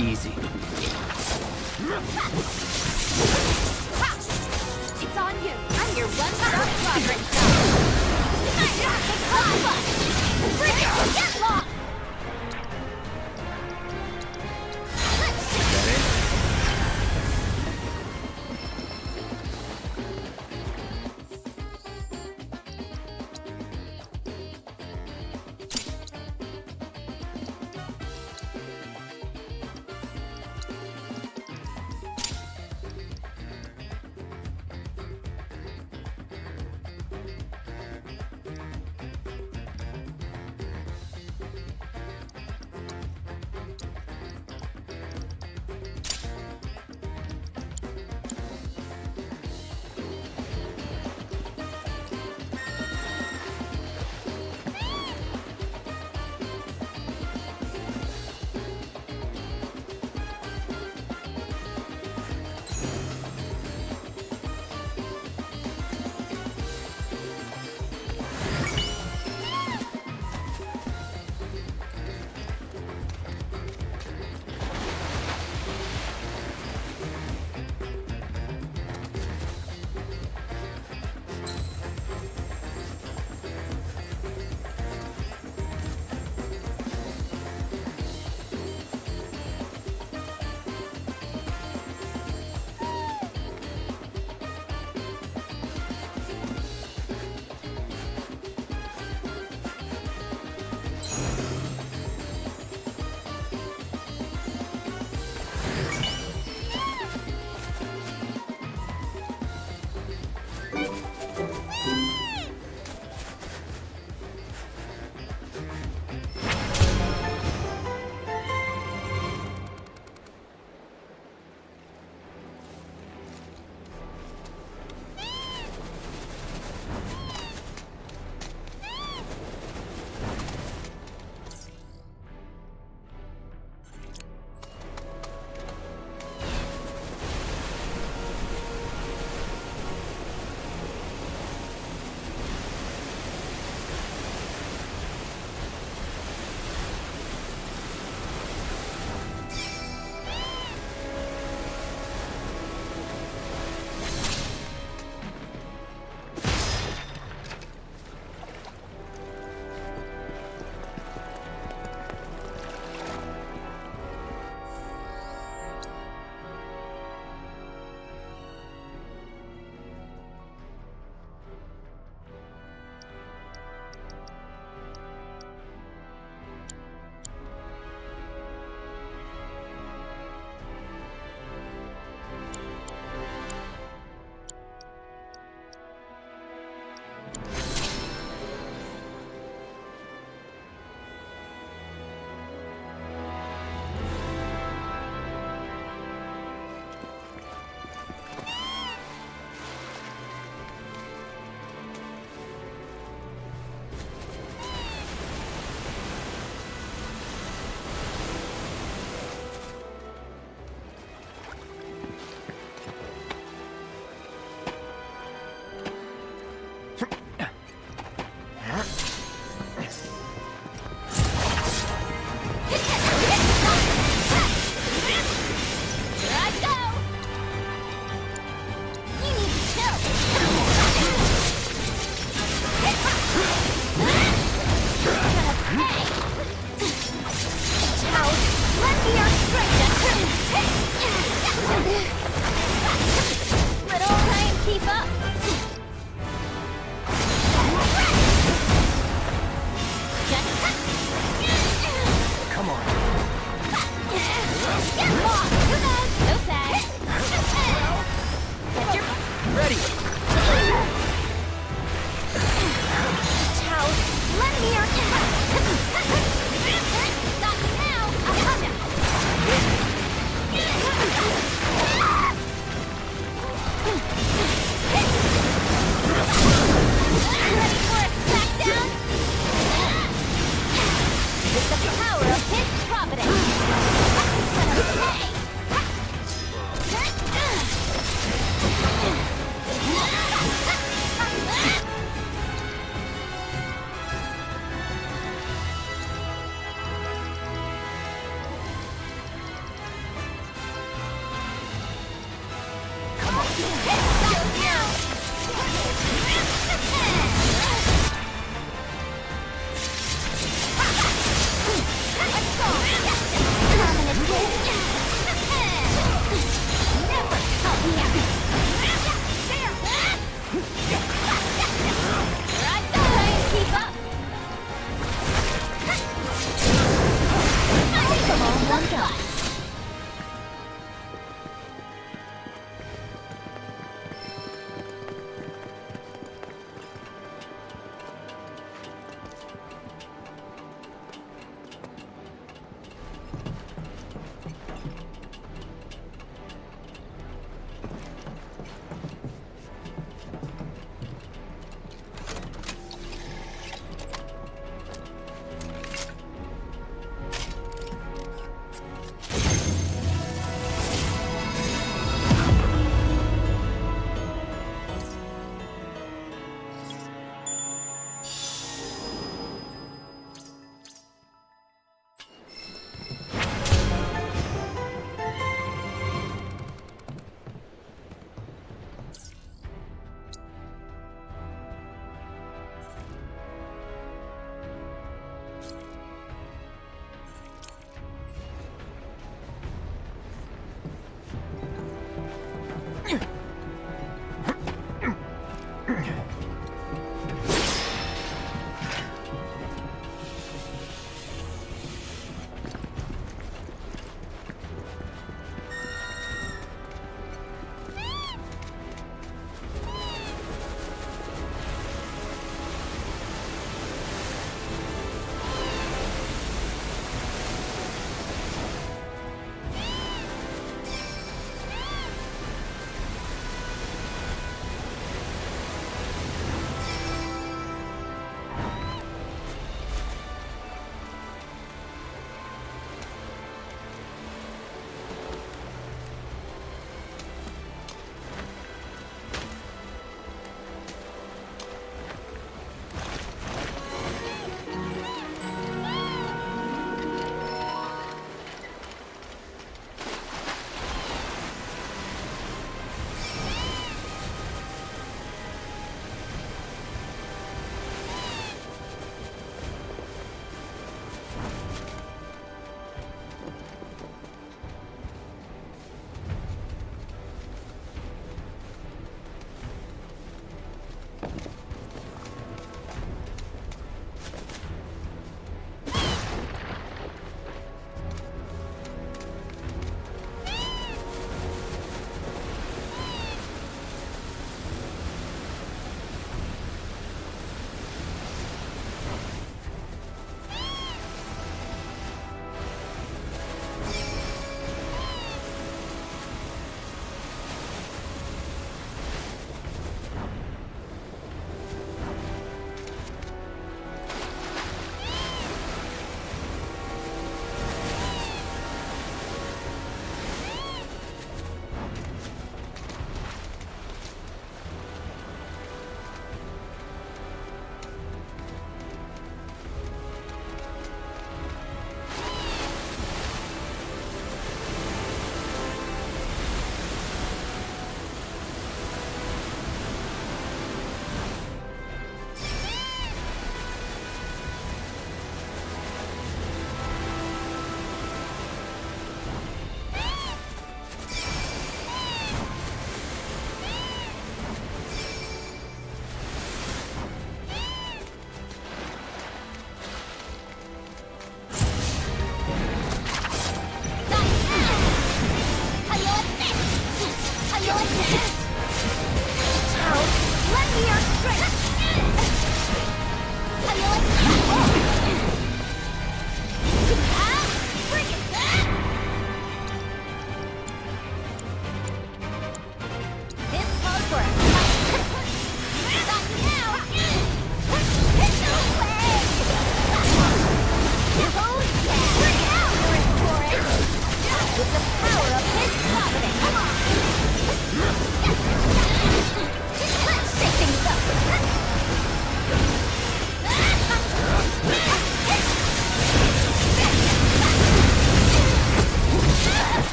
Easy. It's on you. I'm your one-stop quadrant shop. Bring it! Get lost!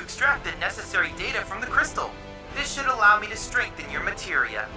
extract the necessary data from the crystal. This should allow me to strengthen your materia.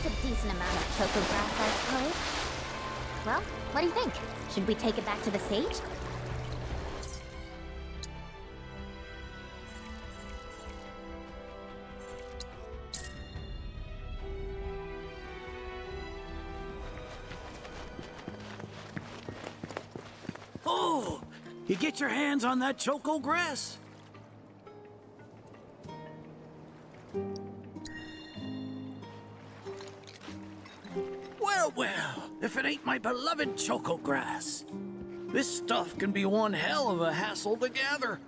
A decent amount of cocoa grass, I suppose. Well, what do you think? Should we take it back to the sage? Oh, you get your hands on that choco grass? Well, if it ain't my beloved choco grass. This stuff can be one hell of a hassle to gather.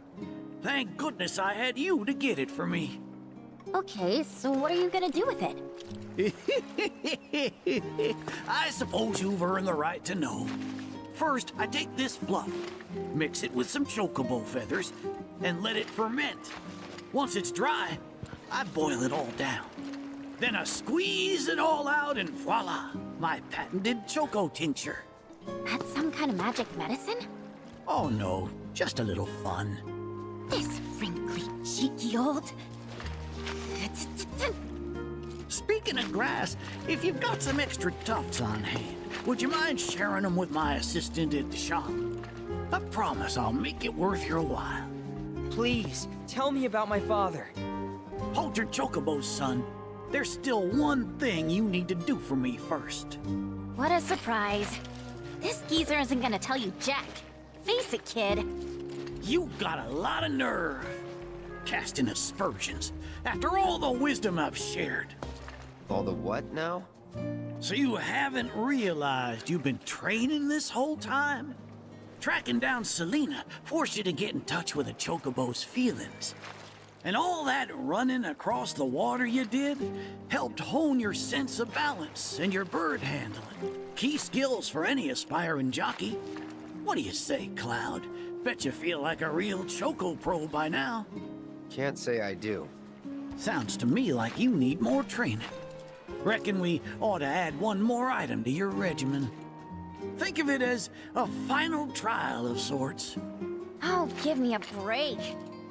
Thank goodness I had you to get it for me. Okay, so what are you gonna do with it? I suppose you've earned the right to know. First, I take this fluff, mix it with some chocobo feathers, and let it ferment. Once it's dry, I boil it all down. Then I squeeze it all out and voila, my patented choco tincture. That's some kind of magic medicine? Oh no, just a little fun. This wrinkly, cheeky old... Speaking of grass, if you've got some extra tufts on hand, would you mind sharing them with my assistant at the shop? I promise I'll make it worth your while. Please, tell me about my father. Hold your chocobos, son. There's still one thing you need to do for me first. What a surprise. This geezer isn't gonna tell you jack. Face it, kid. You got a lot of nerve. Casting aspersions after all the wisdom I've shared. All the what now? So you haven't realized you've been training this whole time? Tracking down Selena forced you to get in touch with a chocobo's feelings. And all that running across the water you did helped hone your sense of balance and your bird handling. Key skills for any aspiring jockey. What do you say, Cloud? Bet you feel like a real choco pro by now. Can't say I do. Sounds to me like you need more training. Reckon we ought to add one more item to your regimen. Think of it as a final trial of sorts. Oh, give me a break.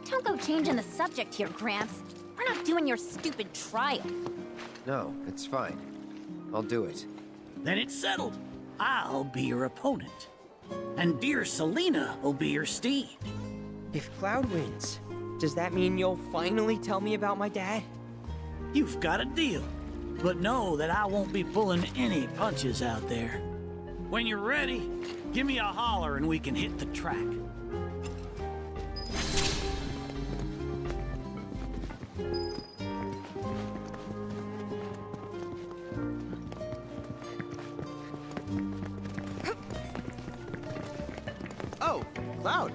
Don't go changing the subject here, Gramps. We're not doing your stupid trial. No, it's fine. I'll do it. Then it's settled. I'll be your opponent. And dear Selena will be your steed. If Cloud wins, does that mean you'll finally tell me about my dad? You've got a deal. But know that I won't be pulling any punches out there. When you're ready, give me a holler and we can hit the track. Oh, Cloud.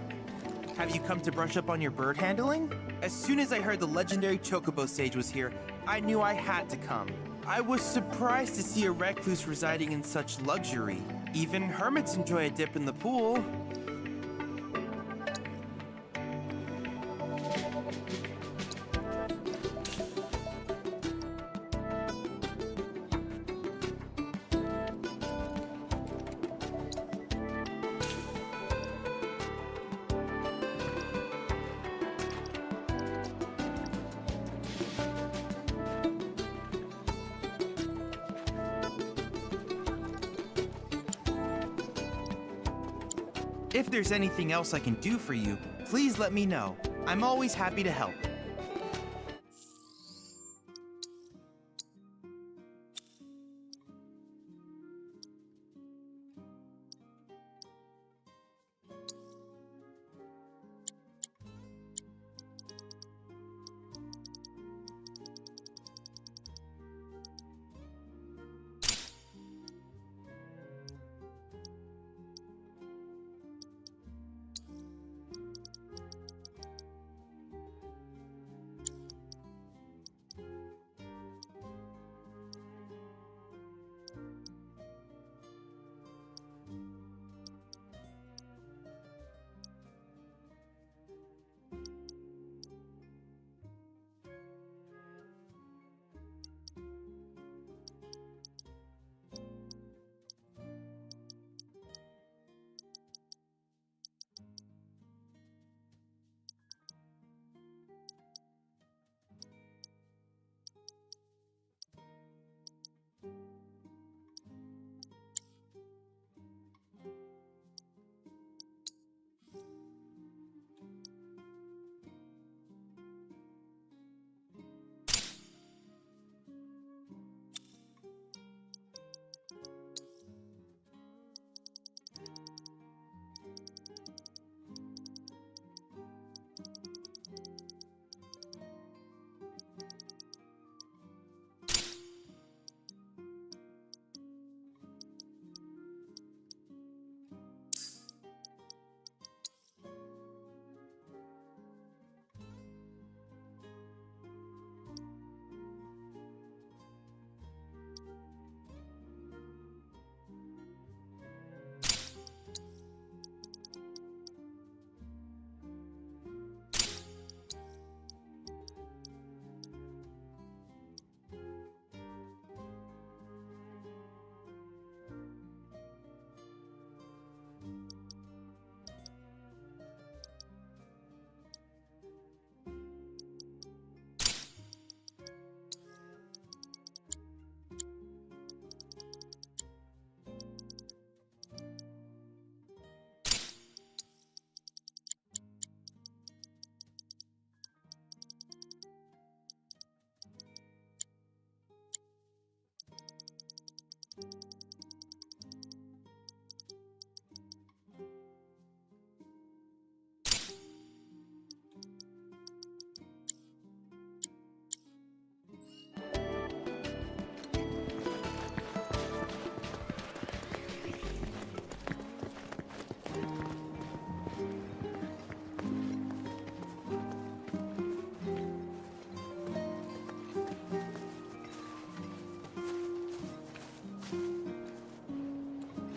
Have you come to brush up on your bird handling? As soon as I heard the legendary Chocobo stage was here, I knew I had to come. I was surprised to see a recluse residing in such luxury. Even hermits enjoy a dip in the pool. If there's anything else I can do for you, please let me know. I'm always happy to help.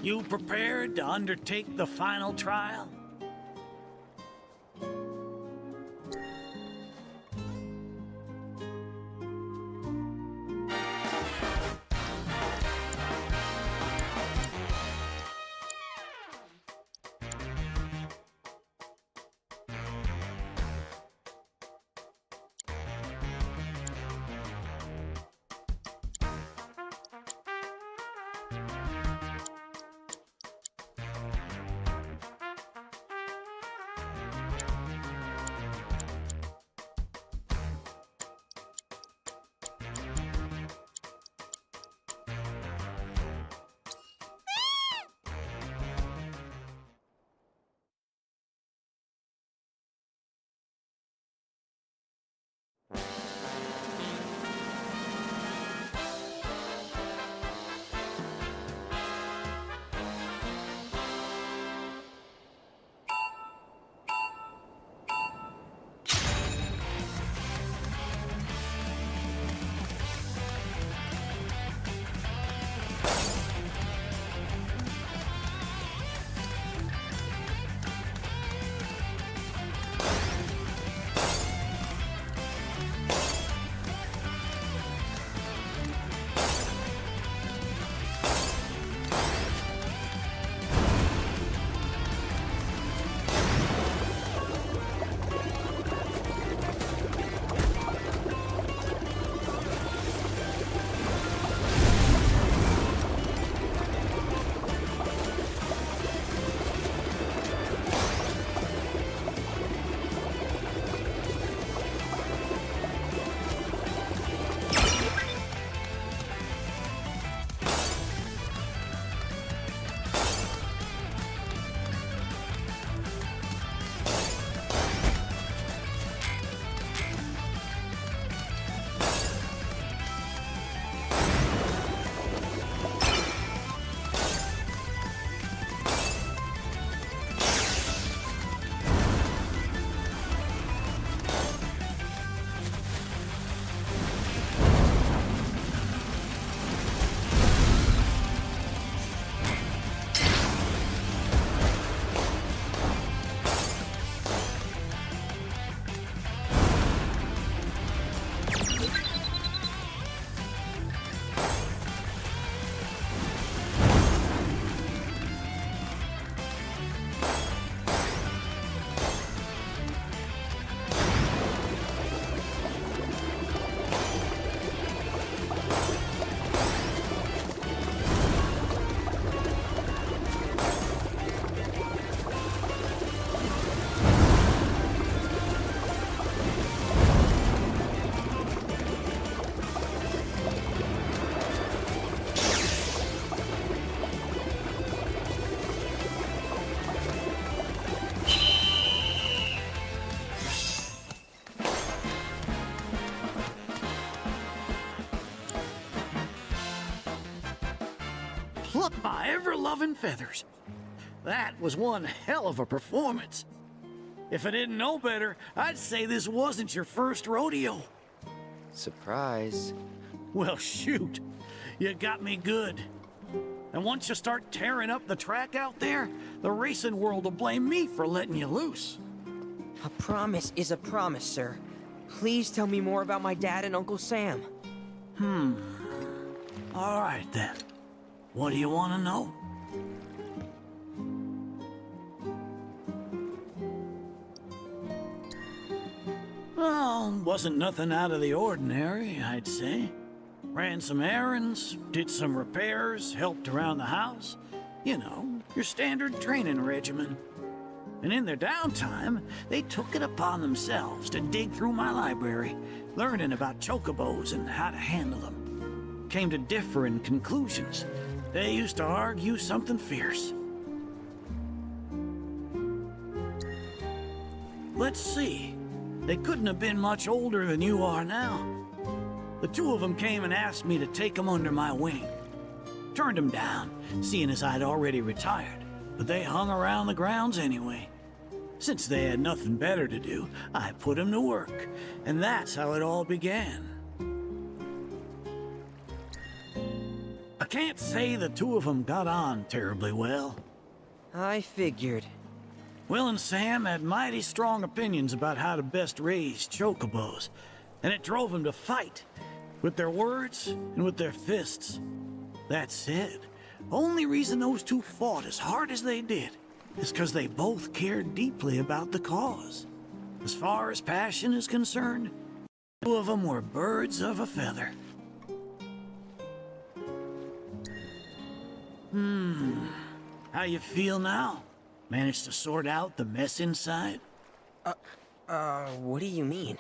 You prepared to undertake the final trial? Pluck my ever-loving feathers. That was one hell of a performance. If I didn't know better, I'd say this wasn't your first rodeo. Surprise. Well, shoot. You got me good. And once you start tearing up the track out there, the racing world will blame me for letting you loose. A promise is a promise, sir. Please tell me more about my dad and Uncle Sam. All right, then. What do you want to know? Well, wasn't nothing out of the ordinary, I'd say. Ran some errands, did some repairs, helped around the house. You know, your standard training regimen. And in their downtime, they took it upon themselves to dig through my library, learning about chocobos and how to handle them. Came to differing conclusions. They used to argue something fierce. Let's see. They couldn't have been much older than you are now. The two of them came and asked me to take them under my wing. Turned them down, seeing as I'd already retired, but they hung around the grounds anyway. Since they had nothing better to do, I put them to work, and that's how it all began. I can't say the two of them got on terribly well. I figured. Will and Sam had mighty strong opinions about how to best raise chocobos, and it drove them to fight, with their words and with their fists. That said, only reason those two fought as hard as they did is because they both cared deeply about the cause. As far as passion is concerned, the two of them were birds of a feather. How you feel now? Managed to sort out the mess inside? What do you mean?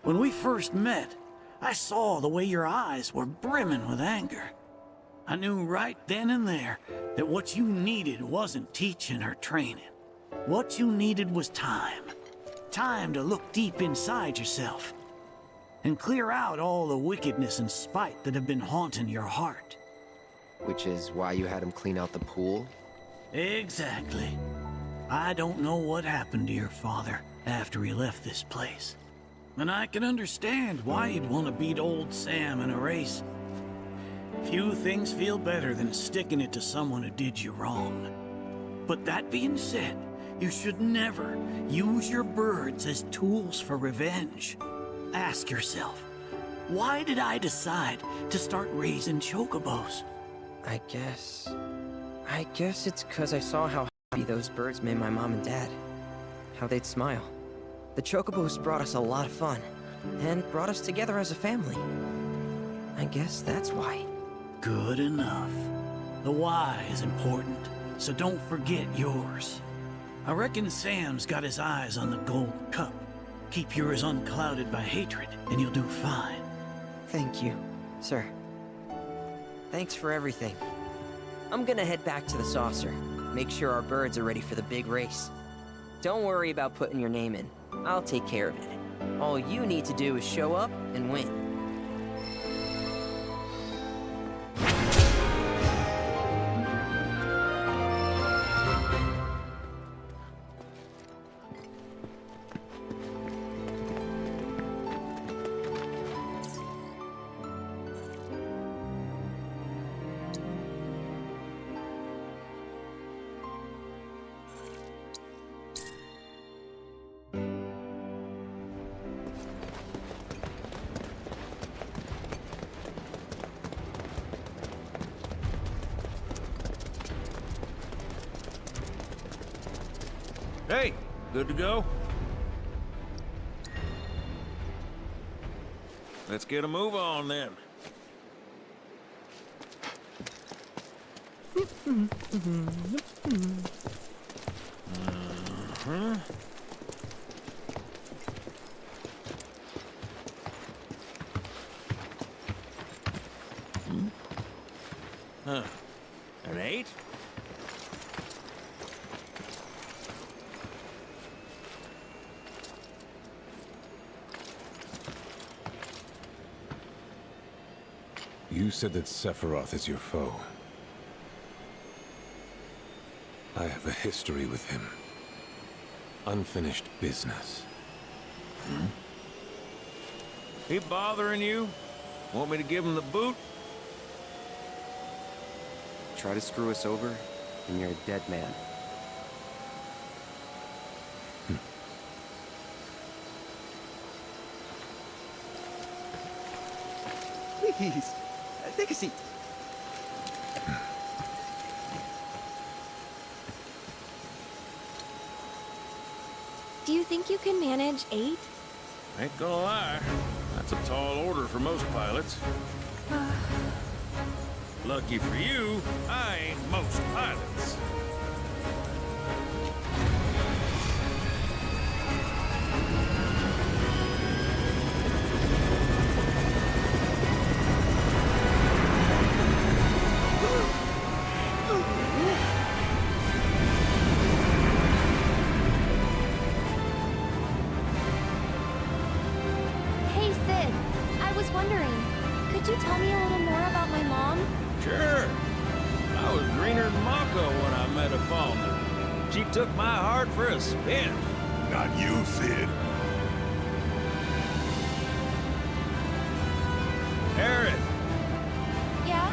When we first met, I saw the way your eyes were brimming with anger. I knew right then and there that what you needed wasn't teaching or training. What you needed was time. Time to look deep inside yourself and clear out all the wickedness and spite that have been haunting your heart. Which is why you had him clean out the pool? Exactly. I don't know what happened to your father after he left this place. And I can understand why you'd want to beat old Sam in a race. Few things feel better than sticking it to someone who did you wrong. But that being said, you should never use your birds as tools for revenge. Ask yourself, why did I decide to start raising chocobos? I guess it's 'cause I saw how happy those birds made my mom and dad. How they'd smile. The chocobos brought us a lot of fun, and brought us together as a family. I guess that's why. Good enough. The why is important, so don't forget yours. I reckon Sam's got his eyes on the gold cup. Keep yours unclouded by hatred, and you'll do fine. Thank you, sir. Thanks for everything. I'm gonna head back to the saucer. Make sure our birds are ready for the big race. Don't worry about putting your name in. I'll take care of it. All you need to do is show up and win. Hey, good to go? Let's get a move on then. An 8? You said that Sephiroth is your foe. I have a history with him. Unfinished business. He bothering you? Want me to give him the boot? Try to screw us over, and you're a dead man. Please, take a seat. Do you think you can manage 8? Ain't gonna lie, that's a tall order for most pilots. Lucky for you, I ain't most pilots. Hey, Sid. I was wondering, could you tell me a little more about my mom? Sure. I was greener than Mako when I met her father. She took my heart for a spin. Not you, Sid. Aaron, Yeah?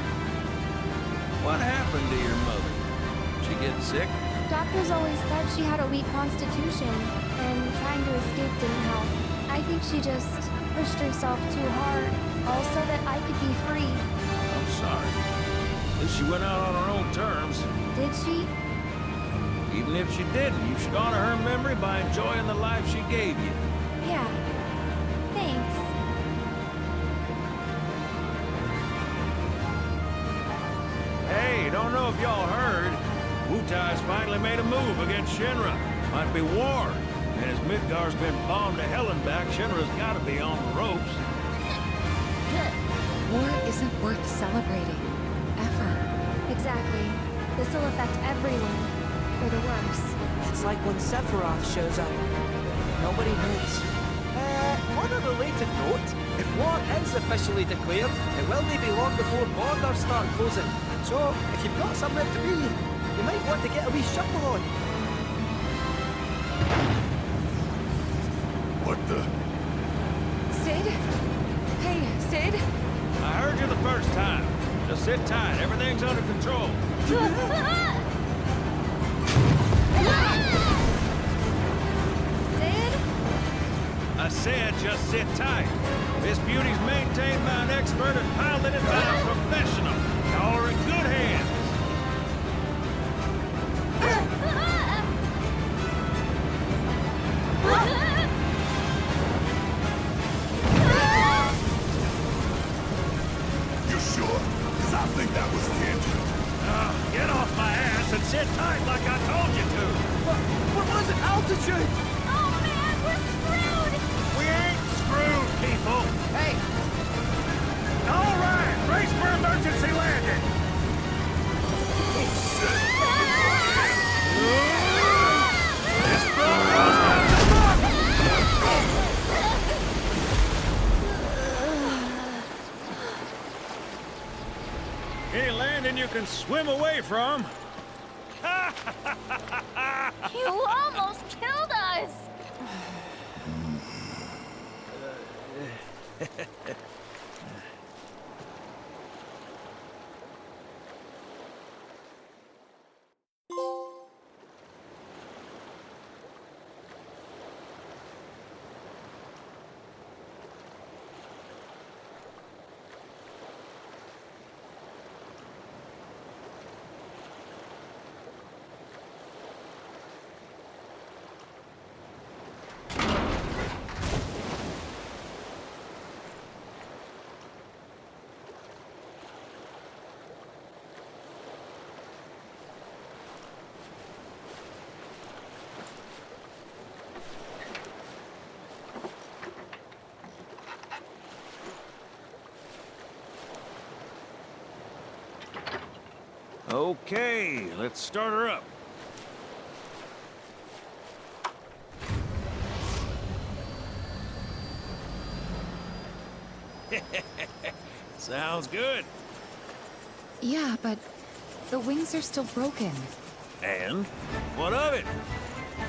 sick. Doctors always said she had a weak constitution, and trying to escape didn't help. I think she just pushed herself too hard, all so that I could be free. I'm sorry. At least she went out on her own terms. Did she? Even if she didn't, you should honor her memory by enjoying the life she gave you. Yeah. Thanks. Hey, don't know if y'all heard. Wutai's finally made a move against Shinra. Might be war. And as Midgar's been bombed to hell and back, Shinra's gotta be on the ropes. War isn't worth celebrating. Ever. Exactly. This will affect everyone. For the worse. It's like when Sephiroth shows up. Nobody wins. On a related note, if war is officially declared, it will be long before borders start closing. So, if you've got somewhere to be, you might want to get a wee shuffle on. What the? Sid? Hey, Sid? I heard you the first time. Just sit tight. Everything's under control. Sid? I said just sit tight. This beauty's maintained by an expert and piloted by a professional. Y'all are in good hands. You sure? Because I think that was the engine. Get off my ass and sit tight like I told you to. What was it? Altitude? Oh man, we're screwed! We ain't screwed, people. Hey! All right, brace for emergency landing. This front rows down the front. Any landing you can swim away from. You almost killed us! Okay, let's start her up. Sounds good. Yeah, but the wings are still broken. And? What of it?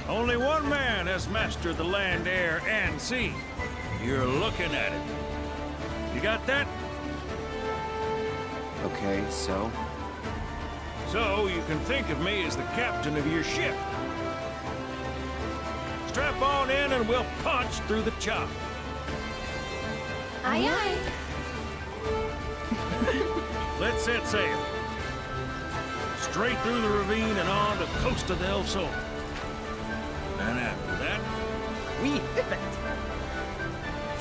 Only one man has mastered the land, air, and sea. You're looking at it. You got that? Okay, so? So you can think of me as the captain of your ship. Strap on in and we'll punch through the chop. Aye, aye. Let's set sail. Straight through the ravine and on to Costa del Sol. And after that, We hip it.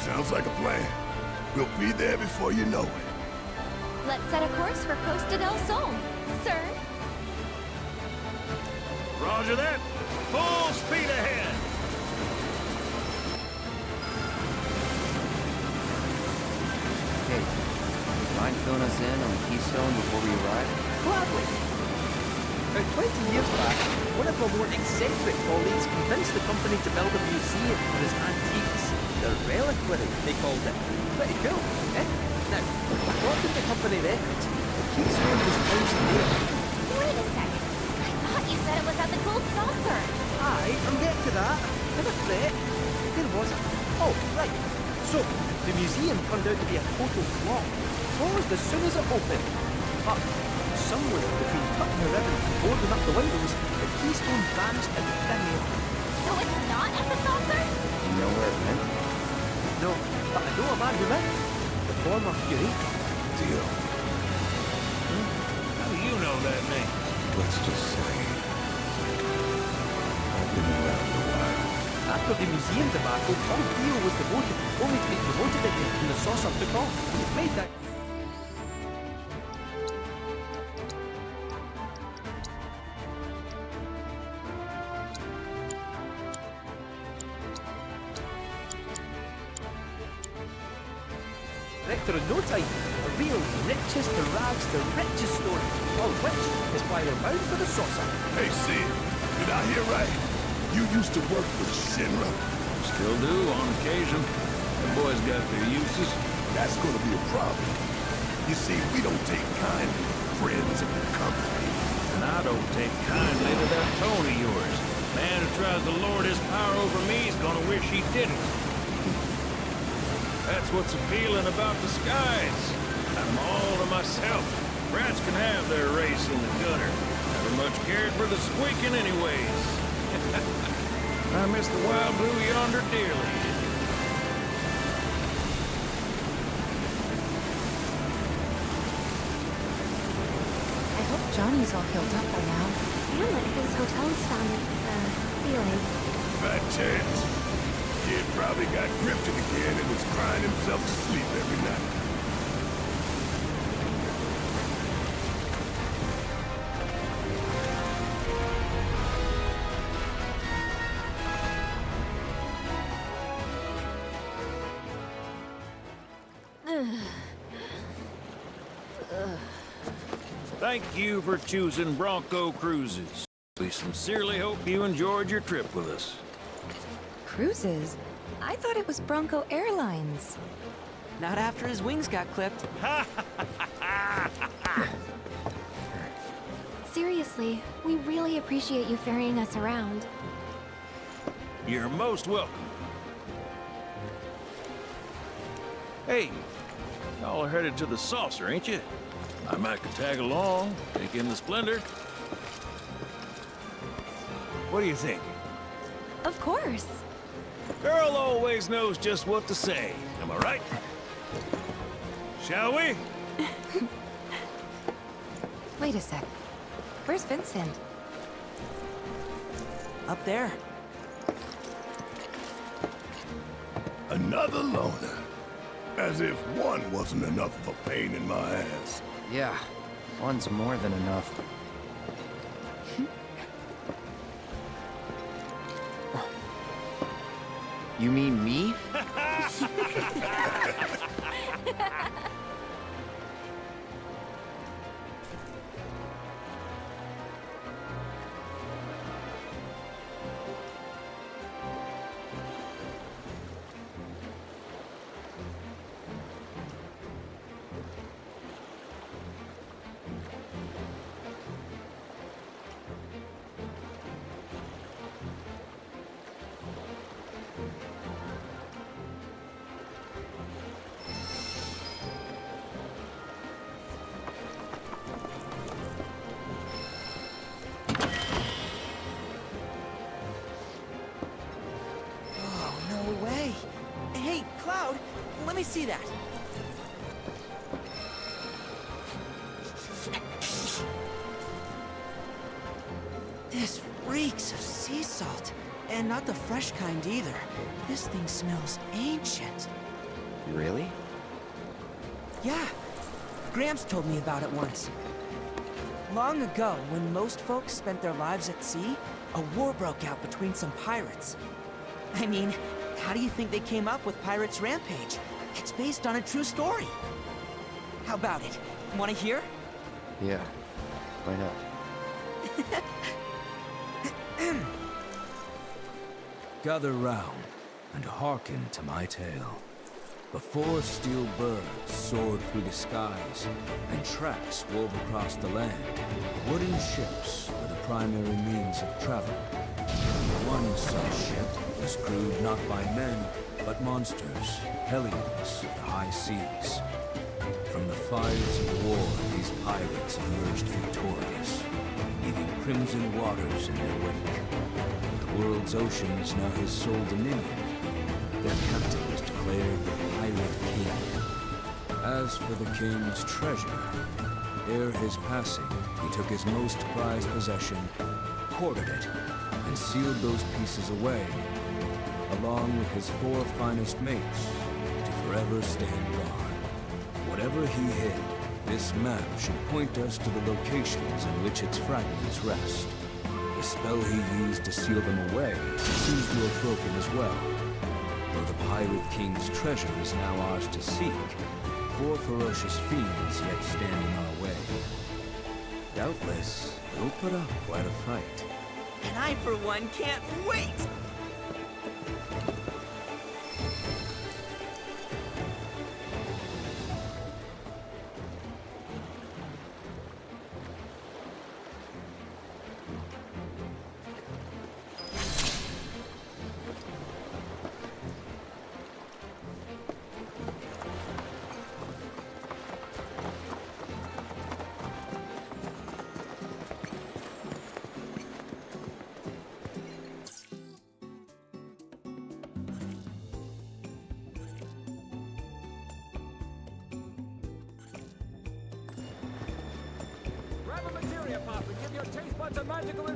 Sounds like a plan. We'll be there before you know it. Let's set a course for Costa del Sol, sir. Roger that. Full speed ahead. Hey, mind filling us in on the Keystone before we arrive? Gladly. About 20 years back, one of our more eccentric colleagues convinced the company to build a museum for his antiques. The reliquary, they called it. Pretty cool, eh? Now, according to company records, the Keystone was housed there. Wait a second. I thought you said it was at the Gold Saucer. Aye, I'm getting to that. Never fret. Where was it? Oh, right. So, the museum turned out to be a total flop. Closed as soon as it opened. hut. Somewhere between cutting the ribbon and boarding up the windows, the keystone vanished into thin air. So it's not at the saucer? You know where it went? No, but I know a man who might. The former curator. Deal. How do you know that name? Let's just say I've been around a while. After the museum debacle, all Dio was devoted, only to be promoted again when the saucer took off. It made that... Director in no time, a real richest to rags to riches story, all of which is why we're bound for the saucer. Hey, Sid, did I hear right? You used to work with Shinra? Still do, on occasion. The boys got their uses. That's gonna be a problem. You see, we don't take kindly to friends in the company. And I don't take kindly to that tone of yours. Man who tries to lord his power over me is gonna wish he didn't. That's what's appealing about disguise. I'm all to myself. Rats can have their race in the gutter. Never much cared for the squeaking anyways. I miss the wild blue yonder dearly. I hope Johnny's all healed up by now. And that his hotel's found its, ceilings. Fat chance. Kid probably got grifted again and was crying himself to sleep every night. Thank you for choosing Bronco Cruises. We sincerely hope you enjoyed your trip with us. Cruises? I thought it was Bronco Airlines. Not after his wings got clipped. Seriously, we really appreciate you ferrying us around. You're most welcome. Hey, y'all are headed to the saucer, ain't you? I might could tag along, take in the splendor. What do you think? Of course. Girl always knows just what to say. Am I right? Shall we? Wait a sec. Where's Vincent? Up there. Another loner. As if one wasn't enough of a pain in my ass. Yeah, one's more than enough. You mean me? Let me see that. This reeks of sea salt. And not the fresh kind either. This thing smells ancient. Really? Yeah. Gramps told me about it once. Long ago, when most folks spent their lives at sea, a war broke out between some pirates. I mean, how do you think they came up with Pirates Rampage? It's based on a true story. How about it? Want to hear? Yeah. Why not? Gather round and hearken to my tale. Before steel birds soared through the skies and tracks wove across the land, wooden ships were the primary means of travel. One such ship was crewed not by men, but monsters, hellions of the high seas. From the fires of war, these pirates emerged victorious, leaving crimson waters in their wake. The world's oceans now his sole dominion. Their captain was declared the Pirate King. As for the king's treasure, ere his passing, he took his most prized possession, quartered it, and sealed those pieces away, along with his 4 finest mates, to forever stand guard. Whatever he hid, this map should point us to the locations in which its fragments rest. The spell he used to seal them away seems to have broken as well. Though the Pirate King's treasure is now ours to seek, 4 ferocious fiends yet stand in our way. Doubtless, they'll put up quite a fight. And I, for one, can't wait! Grab a materia pop and give your taste buds a magical